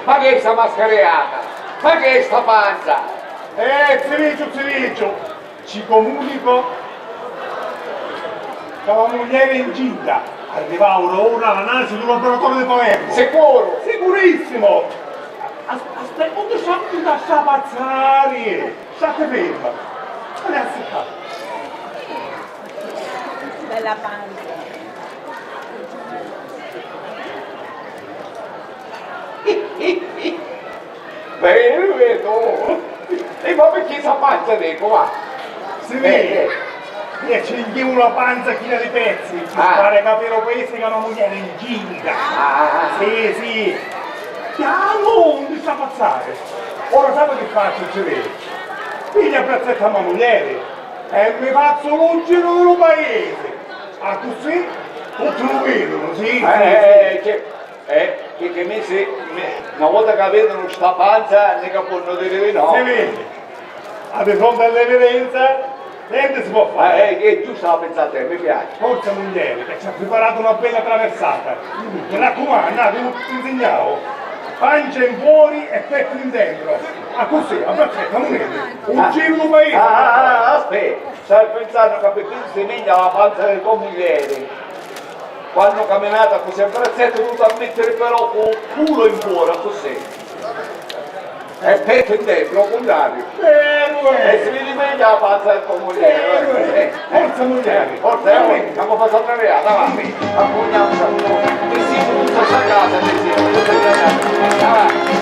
Ma che è sta mascherata? Ma che è sta panza? Ziriccio, ci comunico che la moglie è incinta. Arriva ora l'analisi di un operatore di Palermo. Sicuro? Sicurissimo! Aspetta, non ti lascia pazzare! State ferma! Adesso qua! Bella panza. Bene, vedo. E ma perché sta panza dico, va? Si vede! E ci rinchiamo una panza china di pezzi! Ci pare capire questo che è una moglie incinta! Sì! Piano, non ti sta pazzare! Ora sai che faccio, ci vede? Piglia prezzetta a mia moglie e mi faccio un giro del paese! Ah, così tutti lo vedono, sì? Che una volta che vedono sta panza, ne capiscono dire di no. Si vede? A di fronte all'evidenza, niente si può fare. Che giusto la pensate, mi piace. Forza moglie, che ci ha preparato una bella traversata. Mi raccomando, ti insegnavo. Pancia in fuori e petto in dentro. Ah, così, a braccetta, non vedi? Un giro del paese. Aspetta, stai pensando che per si miglia la panza del tuo mogliere. Quando camminata così a braccetto dovuto a mettere però con il culo in fuori, così. E petto in dentro, al contrario. E si vede meglio la panza del tuo mogliere. Forza moglie. Forza, andiamo a passare a via, davanti. Accogniamo ti siamo tutta sta casa, ti siamo tutta la casa. Avanti.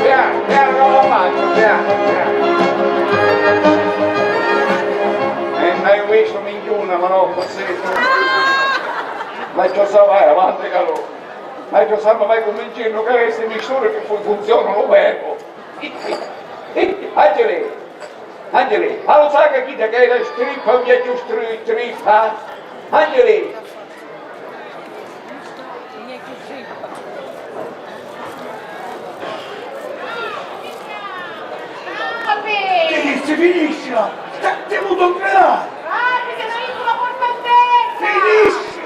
Piano, non lo mangio, piano. E mai visto minchiuna, ma no, così. Ma ciò sa vai avanti, caro. Ma ciò sa mai cominciano che queste misture che funzionano bene. Angeli, allora sai che chi ti chiede strippa, via giù strippa? Angeli! Che si finisce! Stiamo tornando! Perché non io la porta a terra! Finisce!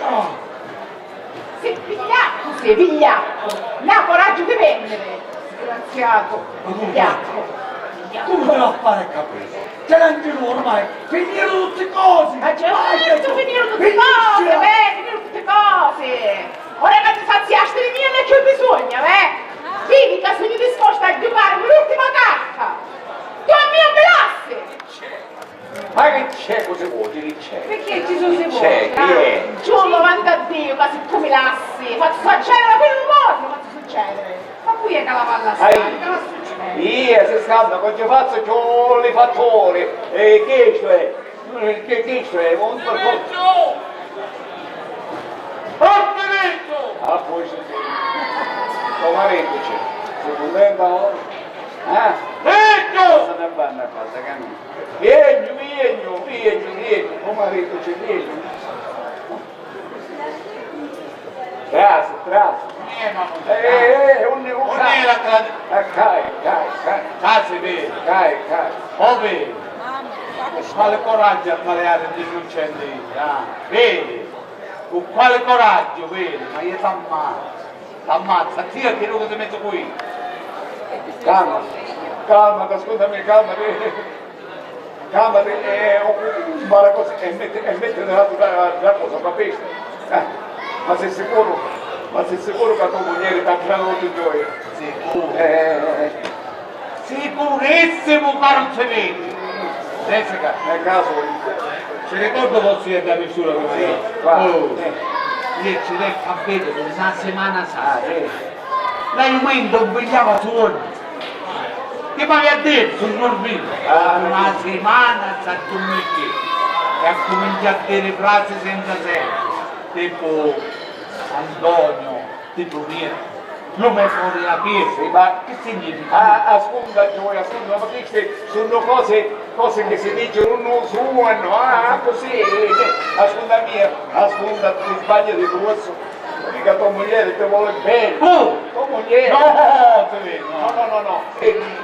Sei vigliacco, sei vigliacco! Ne ha coraggio di vendere! Disgraziato! Vigliacco! Come te la fare a capire? Ce l'hanno ormai! Finirono tutte cose! Ma certo, finire cose, vedi, tutte cose. Ora che ti saziaste le mie, non è che ho bisogno, Vedi che sono disposta a giocare l'ultima carta. Tu a mio classe. Ma che c'è cosa vuoi? Che c'è? Perché ci sono se C'è, chi è? Giù davanti a Dio, che se tu mi lassi, faccio succedere per un modo, faccio succedere. Ma qui è che la palla sta, Ai. che la succede? Io se scambio con faccio c'ho le fattori. E che è? Che è? Un po'. Ah, poi sì. Tomaretto c'è. Secondo me ora. Ah? Cosa ne vanno a casa, cammino? Vieni, tomaretto c'è, vieni. Grazie. Non è la tradizione. Cai. Oh, vedi. Quale coraggio a maleare di innocenti? Vedi? Con quale coraggio, vedi? Ma io t'ammazza, tira che non ti metto qui. Calma, ascoltami, calmati, impara così e metti nella cosa, capisci? Ma sei sicuro che tua moglie sta creando di gioia? Sicurissimo, caro Severi. Jessica, Nel caso, ci ricordo vostri da misura come io ci devo capire per una settimana sa. Lei momento pigliava su ogni. Che mi aveva detto sul morbino? Una settimana sa dormire e ha cominciato a dire frasi senza senso. Tipo Antonio, tipo Pietro. Non mi fuori la pieza, ma che significa? ascolta Gioia, ma queste sono cose che si dicono non suonano, così, ascolta, tu sbagli di corso, mica tua moglie ti vuole bene, tua moglie, No, ti vedo, no,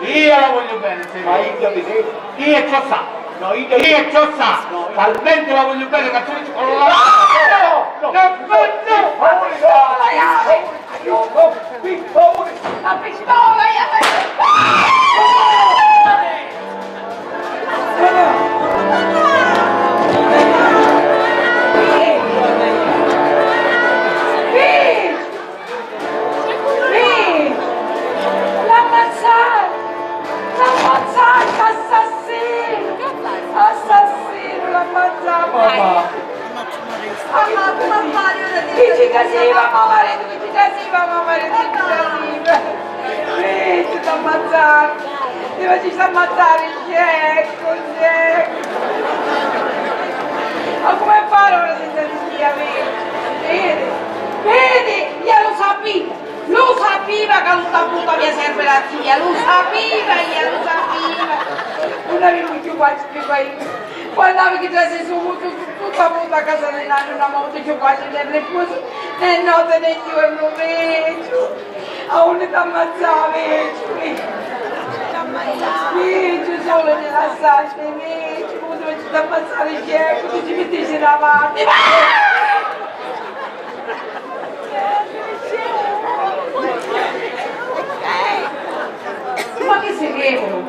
io la voglio bene, ti ma vedo. io ti dico, Io ci sa, talmente la voglio bene che tu ci con la La pistola, Assassino, l'ammazzava! Mamma, come fai ora di Chi ci casiva, mamma marito, ti sta ammazzando! Ci sta ammazzare il cieco! Ma come fare ora senza di via, vedi, io lo sapeva che non sta butta mia serve la zia, lo sapeva. Non avevo più qua, quando avevo che sei su tutta volta a casa del nonno, una volta che qua c'è le cose, né notte né giorno, veggio, a uno ti ammazzava, veggio solo nella stanza, veggio, come dove ci ammazzare il cieco, tu ci mettessi davanti, ma che segreto?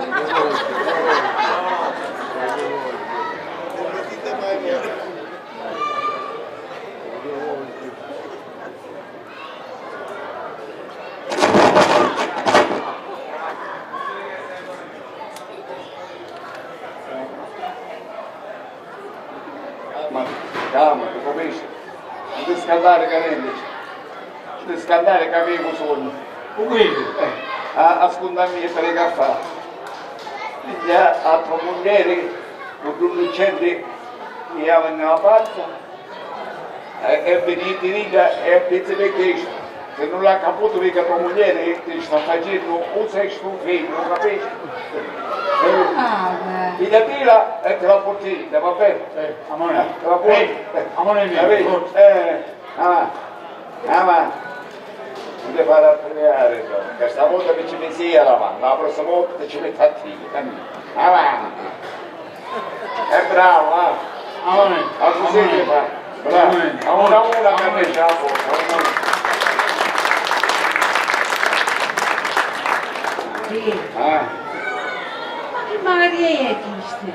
ma calma, ti capisci? Non ti scaldare calende, non ti scaldare che avevo sogno. Ascoltami che per i caffè. Già a tua moglie, con un lucente che aveva nella panza, è venuto in Italia e a pezzo di questo. Se non l'ha capito mica tua moglie, ti sta facendo un sesto figlio, capisci? Figliatela e te la porti, va bene? Amore, Te la porti. amore mio, Capito? Avanti. Non ti fare applicare, che stavolta che ci metti la mano, la prossima volta ci metti a te, avanti. È bravo, amore, a così ti fa. Bravo, a una che invece la forza. Ma che Maria è questa?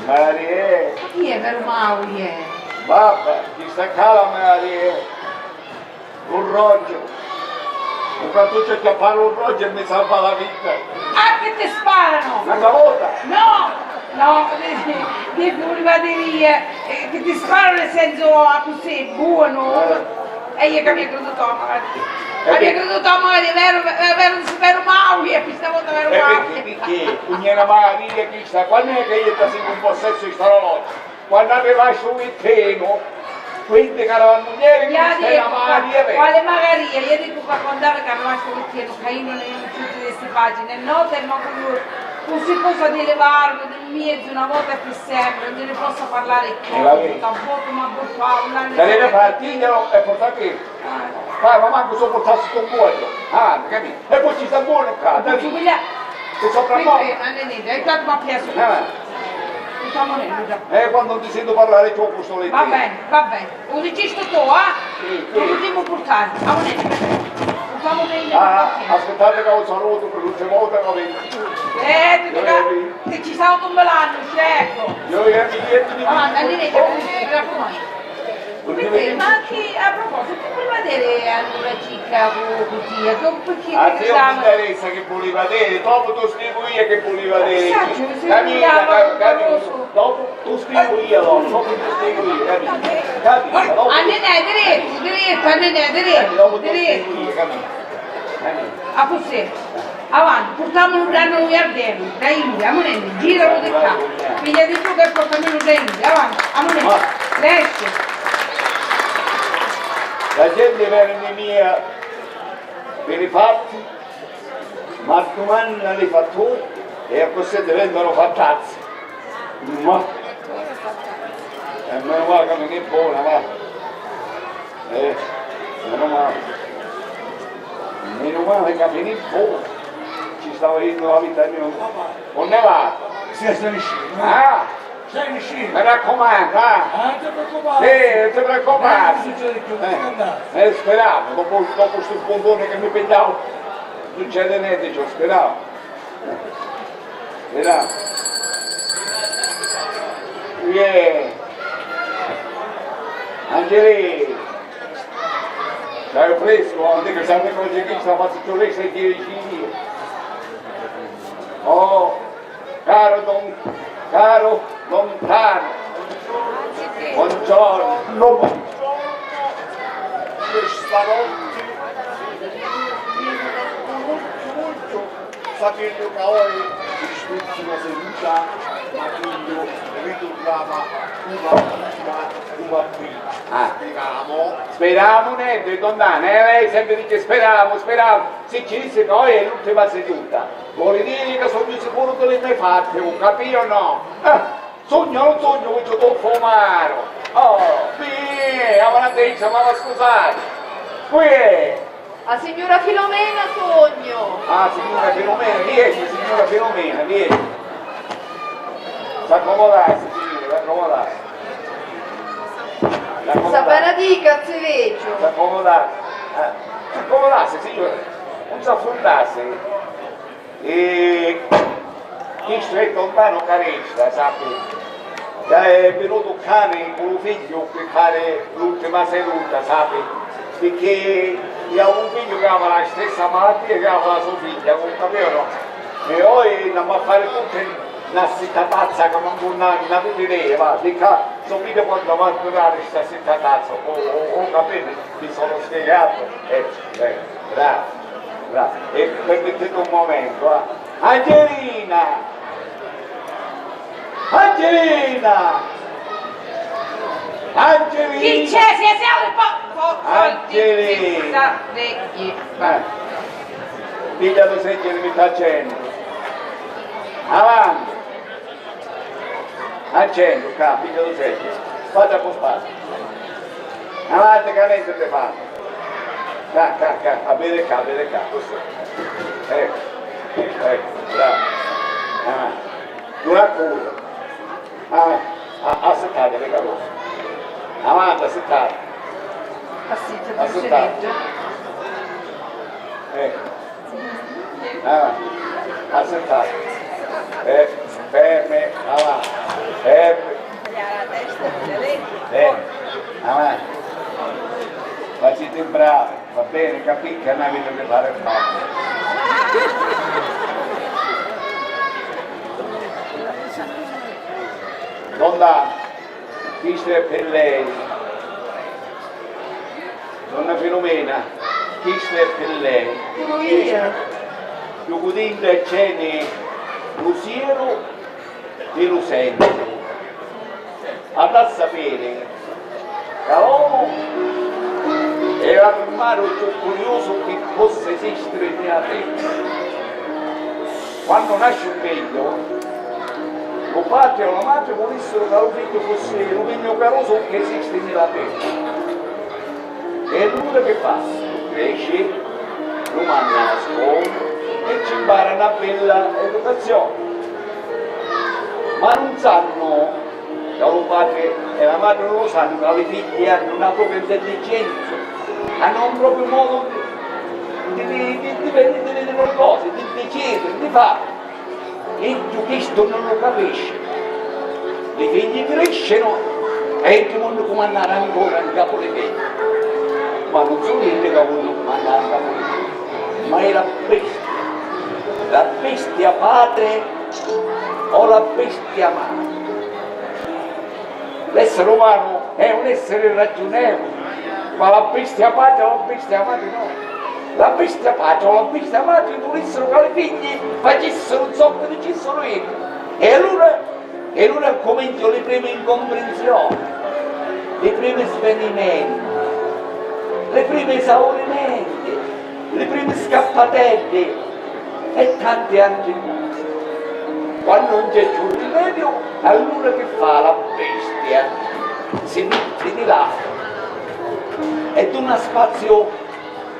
Maria, Ma chi è per Mauri? Vabbè, chi sta calamari un roggio. Un cartuccio che fa un roggio e mi salva la vita. Ah, che ti sparano! Una volta. No, le pulvaderie che ti sparano nel senso così, buono. E io che mi ha creduto a magari. Mi ha creduto a magari, vero Mauri, e questa volta vero Mauri. Perché? Pugnera Maria, chi sta? Quando è che io ti seguo un possesso di starologio? Quando aveva su il treno, quindi caro moglie, chi sta la Maria? Quale Magaria? Io dico qua quando aveva carromato il treno, che io non ho tutte queste pagine, no, ma non si possa di levarlo del mezzo una volta per sempre, non ne posso parlare con tampoco, ma parlare. Se deve partirglielo e portarti. Ma manco sopportarsi con quello. Ah, capito? E poi ci sta buono qua, da lì. Che sopra Quindi, hai dato una piazza. Quando ti sento parlare troppo sto lì. Va bene. Lo dici tu, Lo dobbiamo portare. Aspettate che ho saluto per l'ultima volta che vengo. Che ci stavo tombando, certo. Io ero dietro di mi raccomando. Ma anche a proposito, puoi vedere allora Cicca così, perché a te non mi interessa che puoi vedere, dopo tu scrivo io che puoi vedere. Dopo tu scrivo io, dopo tu scrivo io, capito? A così, avanti, portiamolo da noi ardello, da India, ammonente, giralo di qua, figlia di tu che portamelo da India, avanti, ammonente, desce. La gente viene mia per i fatti, ma domani li fa tu e a così diventano fattazzi. Ma meno male che non è buona, va. Meno male. Meno male che non è buona. Ci stava venendo la vita mia. Non ne va? Sì, stai vicino. Ah! Stai vicino. Mi raccomando, Non ti preoccupare. non ti preoccupare. Non succede più, non andare. Speravo, dopo questo spondone che mi pigliavo, non succede niente, ci speravo. Speravo. Anche lì, stai fresco, non dico sempre cose che sta facendo lei, sei vicini. Oh, caro lontano, buongiorno. Stanotte sapendo che oggi l'ultima seduta Matildo ritornava una qui. Speriamo niente, lei sempre dice speriamo, se ci dice che oggi è l'ultima seduta, vuole dire che sono sicuro che le mie fatte, non capì o no? Sogno, non sogno, questo troppo amaro. Oh, qui, avanti, ma scusate, qui è. A signora Filomena sogno. Ah, signora Filomena, vieni, signora Filomena, vieni. S'accomodarsi, signora, s'accomodarsi. Sapere di cazzeveggio. S'accomodarsi, signora, non s'affrontarsi. E chi stretto un mano carezza, sappi. È venuto un cane con un figlio per fare l'ultima seduta, sappi? Perché io ho un figlio che aveva la stessa malattia che aveva la sua figlia, non capito? E ora andiamo a fare tutte una zitta tazza che non ha una puta idea, va, di qua, sapete quando va a durare questa zitta tazza, ho capito, mi sono spiegato, bravo, e permettete un momento, va. Angelina! Chi c'è? Si Angelina! Figlia di secchio che mi sta facendo. Avanti! Accendo, qua, figlia di secchio. Fate con spazio. Avanti, che niente te fa. A bere qua, così. Ecco, bravo. Avanti. Non accusa. Assettate le carrozze. Avanti, assettate. Assettate. Ecco. Avanti. Assettate. Ferme, avanti. Ferme. bene, capì che non avete da fare male. Donna, questo è per lei. Donna Filomena, questo è per lei. Io cudinda e cene Lusiero e Lucente. Andate a sapere che l'uomo era primario più curioso che possa esistere nella terra. Quando nasce un figlio, lo padre o la madre volessero che lo figlio fosse il figlio caroso che esiste nella terra. E allora che fa? Cresce, lo manda a scuola e ci impara una bella educazione. Ma non sanno, che lo padre e la madre non lo sanno, che le figlie hanno una propria intelligenza, hanno un proprio modo di vedere le cose, di decidere, di fare. E questo non lo capisce. Le figlie crescono e il mondo comandare ancora in capo le figlie. Ma non sono niente che vogliono comandare in capo le figlie, ma è la bestia padre o la bestia madre. L'essere umano è un essere ragionevole, ma la bestia padre o la bestia madre no. La bestia padre o la bestia madre volessero che le figlie facessero un so che dicessero io. E allora cominciano le prime incomprensioni, i primi svenimenti, le prime esaurimenti, le prime scappatelle e tante altre cose. Quando non c'è più rimedio, allora che fa la bestia? Si mette di là e dà spazio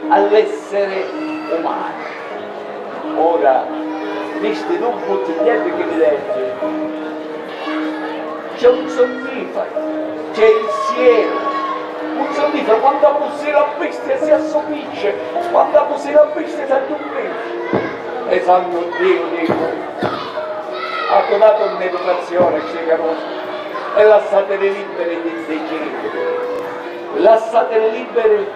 all'essere umano. Ora, questi non bottigliette che vi legge, c'è un sonnifero, c'è il cielo, un sonnifero, quando così la bestia si assopisce, quando così la bestia si addomesce. E sanno Dio, dico, ha donato un'educazione generosa e lasciatele libere di decidere, lasciatele libere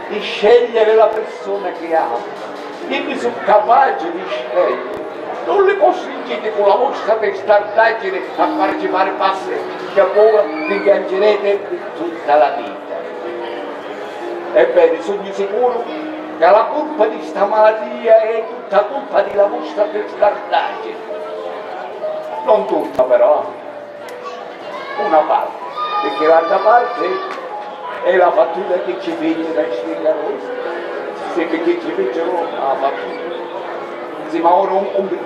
di scegliere la persona che ama. Quindi sono capace di scegliere. Non li costringete con la vostra testardaggine a farci fare passi che poi vi piangerete tutta la vita. Ebbene, sono sicuro che la colpa di sta malattia è tutta colpa della vostra testardaggine. Non tutta però, una parte, perché l'altra parte è la fattura che ci vede da Stigarosi, se perché ci vedono la fattura. Sì, ma ora un bel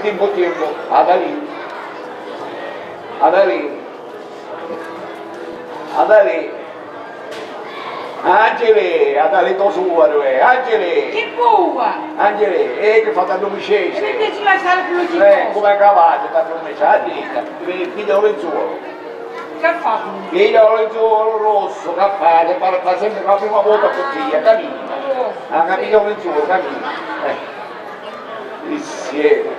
tempo ad Adali, Angeli, ad Ali to suoro, Angeli! Che buona! Angeli, che fa da domicesce? E perché ci lasciare più di Come cavallo da domicesce, figlio lenzuolo. Che fa? Figlio lenzuolo rosso, che fa sempre la prima volta così, cammina. Ha capito lenzuolo, cammina. Insieme.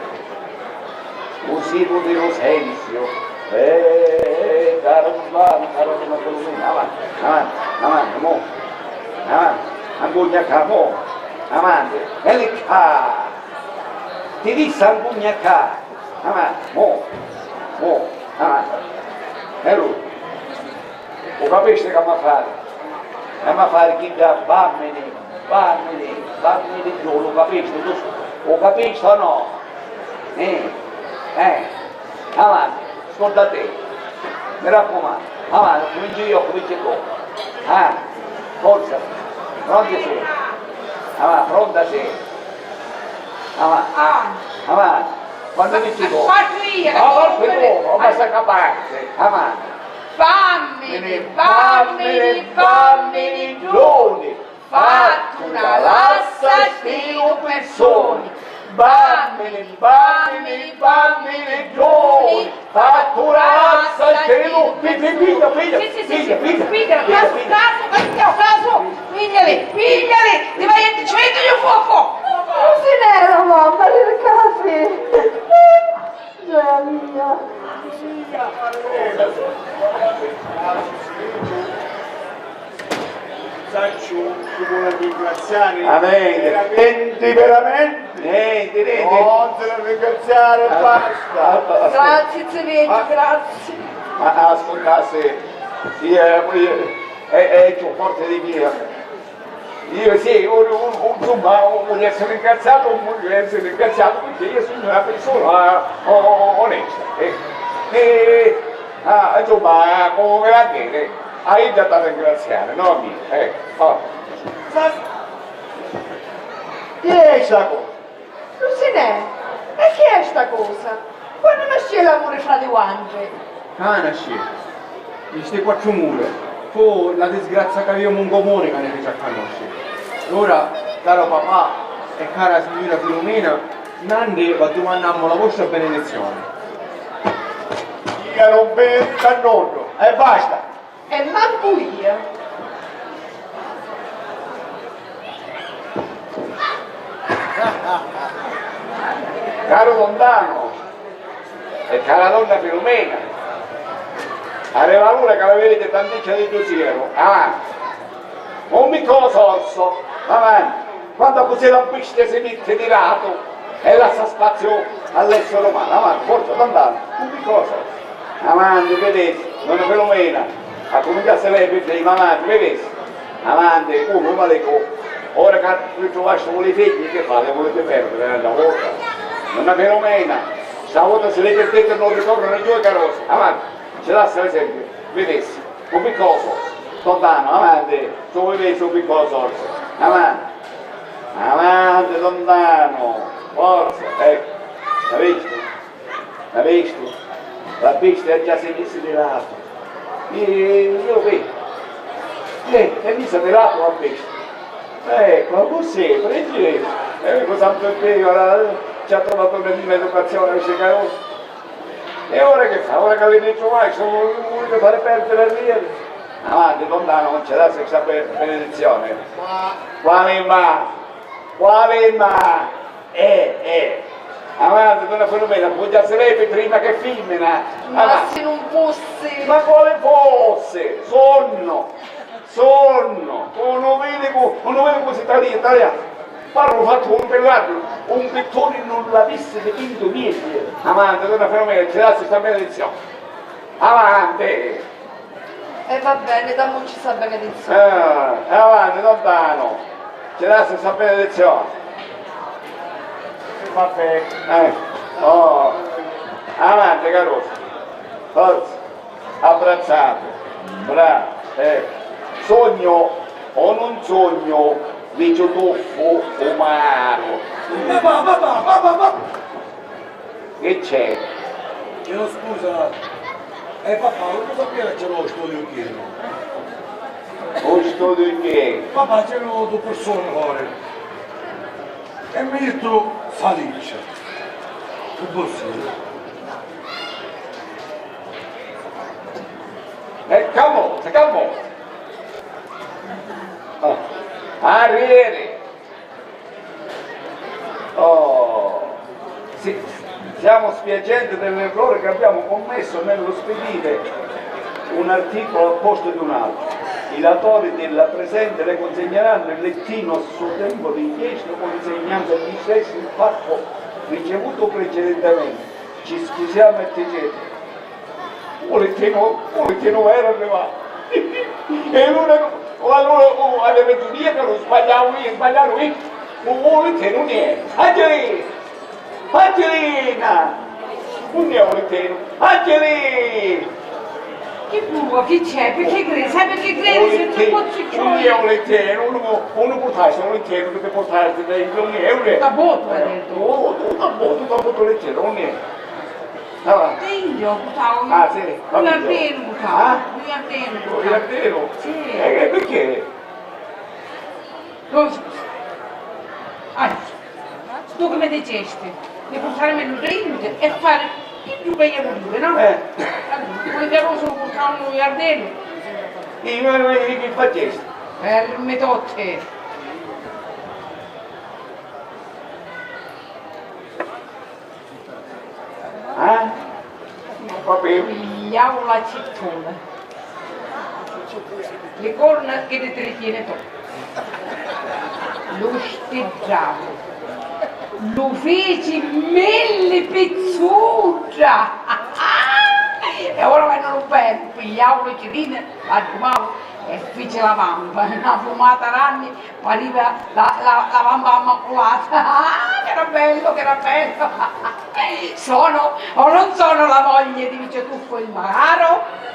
Così non dello Senzio. Caro Filomena, avanti, mo. Avanti, angugna qua, mo. Avanti, e lì qua. Ti disse angugna qua. Avanti, mo, avanti. E lui, lo capisci che mi fare? E mi fare chi da bammini, giù, lo capisci? Lo capisci o no? Avanti, scorda te, mi raccomando, avanti, cominci io, cominci tu. Forza, pronti su, avanti, pronta te. Avanti, quando dici tu. Faccio io, Avanti tu, basta caparsi, avanti. Bammini, giorni, fattura, lassa, stilo, persone. Bammini, giorni, fattura, lassa, stilo, Figlia, caso, pigliali, ti vai a ci metto io fuoco. Così nero, mamma, del caffè. Gioia mia. saccio ci vuole ringraziare. Niente veramente? Niente. Non se ne ringraziare, basta. Grazie Zeveggio, grazie. Ma ascoltasse, è più forte di me. Io sì, insomma, voglio essere ringraziato, voglio essere ringraziato perché io sono una persona onesta. Insomma, come va bene, hai già da ringraziare, no? Chi è sta cosa? Lucinè, e chi è sta cosa? Quando nasce l'amore fra le guance? Canasci, queste quattro mura. Fu la disgrazia che avevamo in comune che ne fece a conoscere. Ora, caro papà e cara signora Filomena, Nandi va domandando la vostra benedizione. Io non benedico al nonno, e basta. E manco io. Caro Lontano e cara donna Filomena, arriva l'ora che avete tanticcia di dosiero, un piccolo sorso, quando così la pista si mette di lato e lascia spazio all'essere umano, forza Lontano, un piccolo sorso, avanti, vedete, donna Filomena, a cominciare lei per prima, avanti, vedete, avanti, uno maleco, ora che ritrovassi con i figli, che fate? Volete perdere una volta? Donna Filomena, stavolta se le perdete non ritornano giù le carrozze, avanti, ce lascia l'esempio, vedessi, un piccolo sorso, lontano, avanti, tu vedessi un piccolo sorso, avanti, lontano, forza, ecco, l'ha visto, la pista è già si messa di lato, io lo vedo, è messa di lato la pista, ecco, così, prendi, cosa ora ci ha trovato un'educazione queste carrozze. E ora che fa? Ora che avete trovato, sono volete fare perdere il riede. Avanti, lontano, non ce l'ha senza benedizione. Quale ma? Avanti, donna Filomena, appoggiaserebbe prima che filmina. Ma se non fosse... Ma quale fosse? Sonno, non vede così italiano. Parlo fatto un pellardo, un pittore non l'avesse dipinto niente. Avanti, donna Filomena, ce l'ha questa benedizione. Avanti! E va bene, dammoci sta benedizione. Avanti, lontano, ce l'ha questa benedizione. Vabbè. Avanti, carosa. Forza, abbracciate, bravo, sogno o non sogno. Dice tuffo umano. Papà! Che c'è? Chiedo scusa. Papà, non sapevo che c'era lo studio pieno. Lo studio che? Papà, c'erano due persone fuori. E mi ha detto Felice. Che possibile? Calmo. Arrieri! Sì, siamo spiacenti dell'errore che abbiamo commesso nello spedire un articolo al posto di un altro. I datori della presente le consegneranno il lettino a suo tempo di inchiesta con l'insegnanza di stesso il fatto ricevuto precedentemente. Ci scusiamo e ti chiedo. Un lettino era arrivato. E l'unico alle regionie che lo sbagliavo io, volete non è, Angelina, non è volete, Angelina, Che buco, che c'è? Perché credi? Sai perché credi? Se tu posso non è volete, uno portasse volete, perché portarsi dai euro. Da botto, ha detto. Tutto leggero, non è. Io buttavo. Ah, sì, Lui a pieno buttavo. Lui a pieno È buttavo. vero? Sì. Perché? Non scusa. Allora, tu che mi dicesti di portarmi il drink e fare il più bello possibile, no? Allora, quelli che non sono portavano gli ardelli Io che facessi? per metotte. Non sapevo. Pigliavo la cittona. le corna che te le tiene tu. Lo steggiavo, lo feci mille pezzuccia. E ora vengono bene, pigliavo le cirine, la fumavo e fece la vampa, una fumata d'anni, pariva la vampa immacolata. Che era bello, che era bello. Sono o non sono la moglie di Vice Tuffo il Magaro?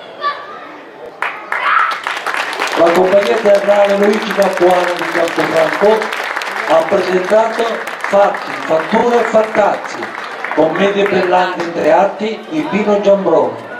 La compagnia teatrale Luigi Capuano di Campofranco ha presentato Fatti, Fatture e Fattazzi, commedie brillanti in 3 atti di Pino Giambrone.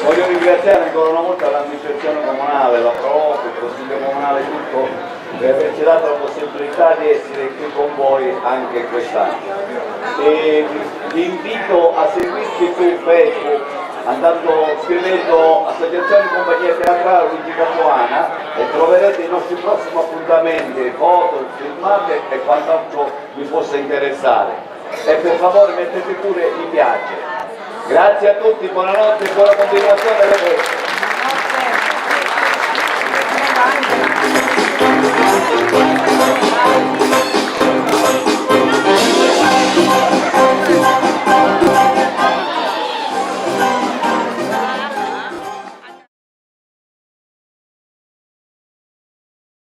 Voglio ringraziare ancora una volta l'amministrazione comunale, la Pro, il Consiglio Comunale tutto, per averci dato la possibilità di essere qui con voi anche quest'anno. E vi invito a seguirci su Facebook scrivendo Associazione Compagnia Teatrale Luigi Capuana e troverete i nostri prossimi appuntamenti, foto, filmate e quant'altro vi possa interessare. E per favore mettete pure mi piace. Grazie a tutti, buonanotte e buona continuazione alle feste.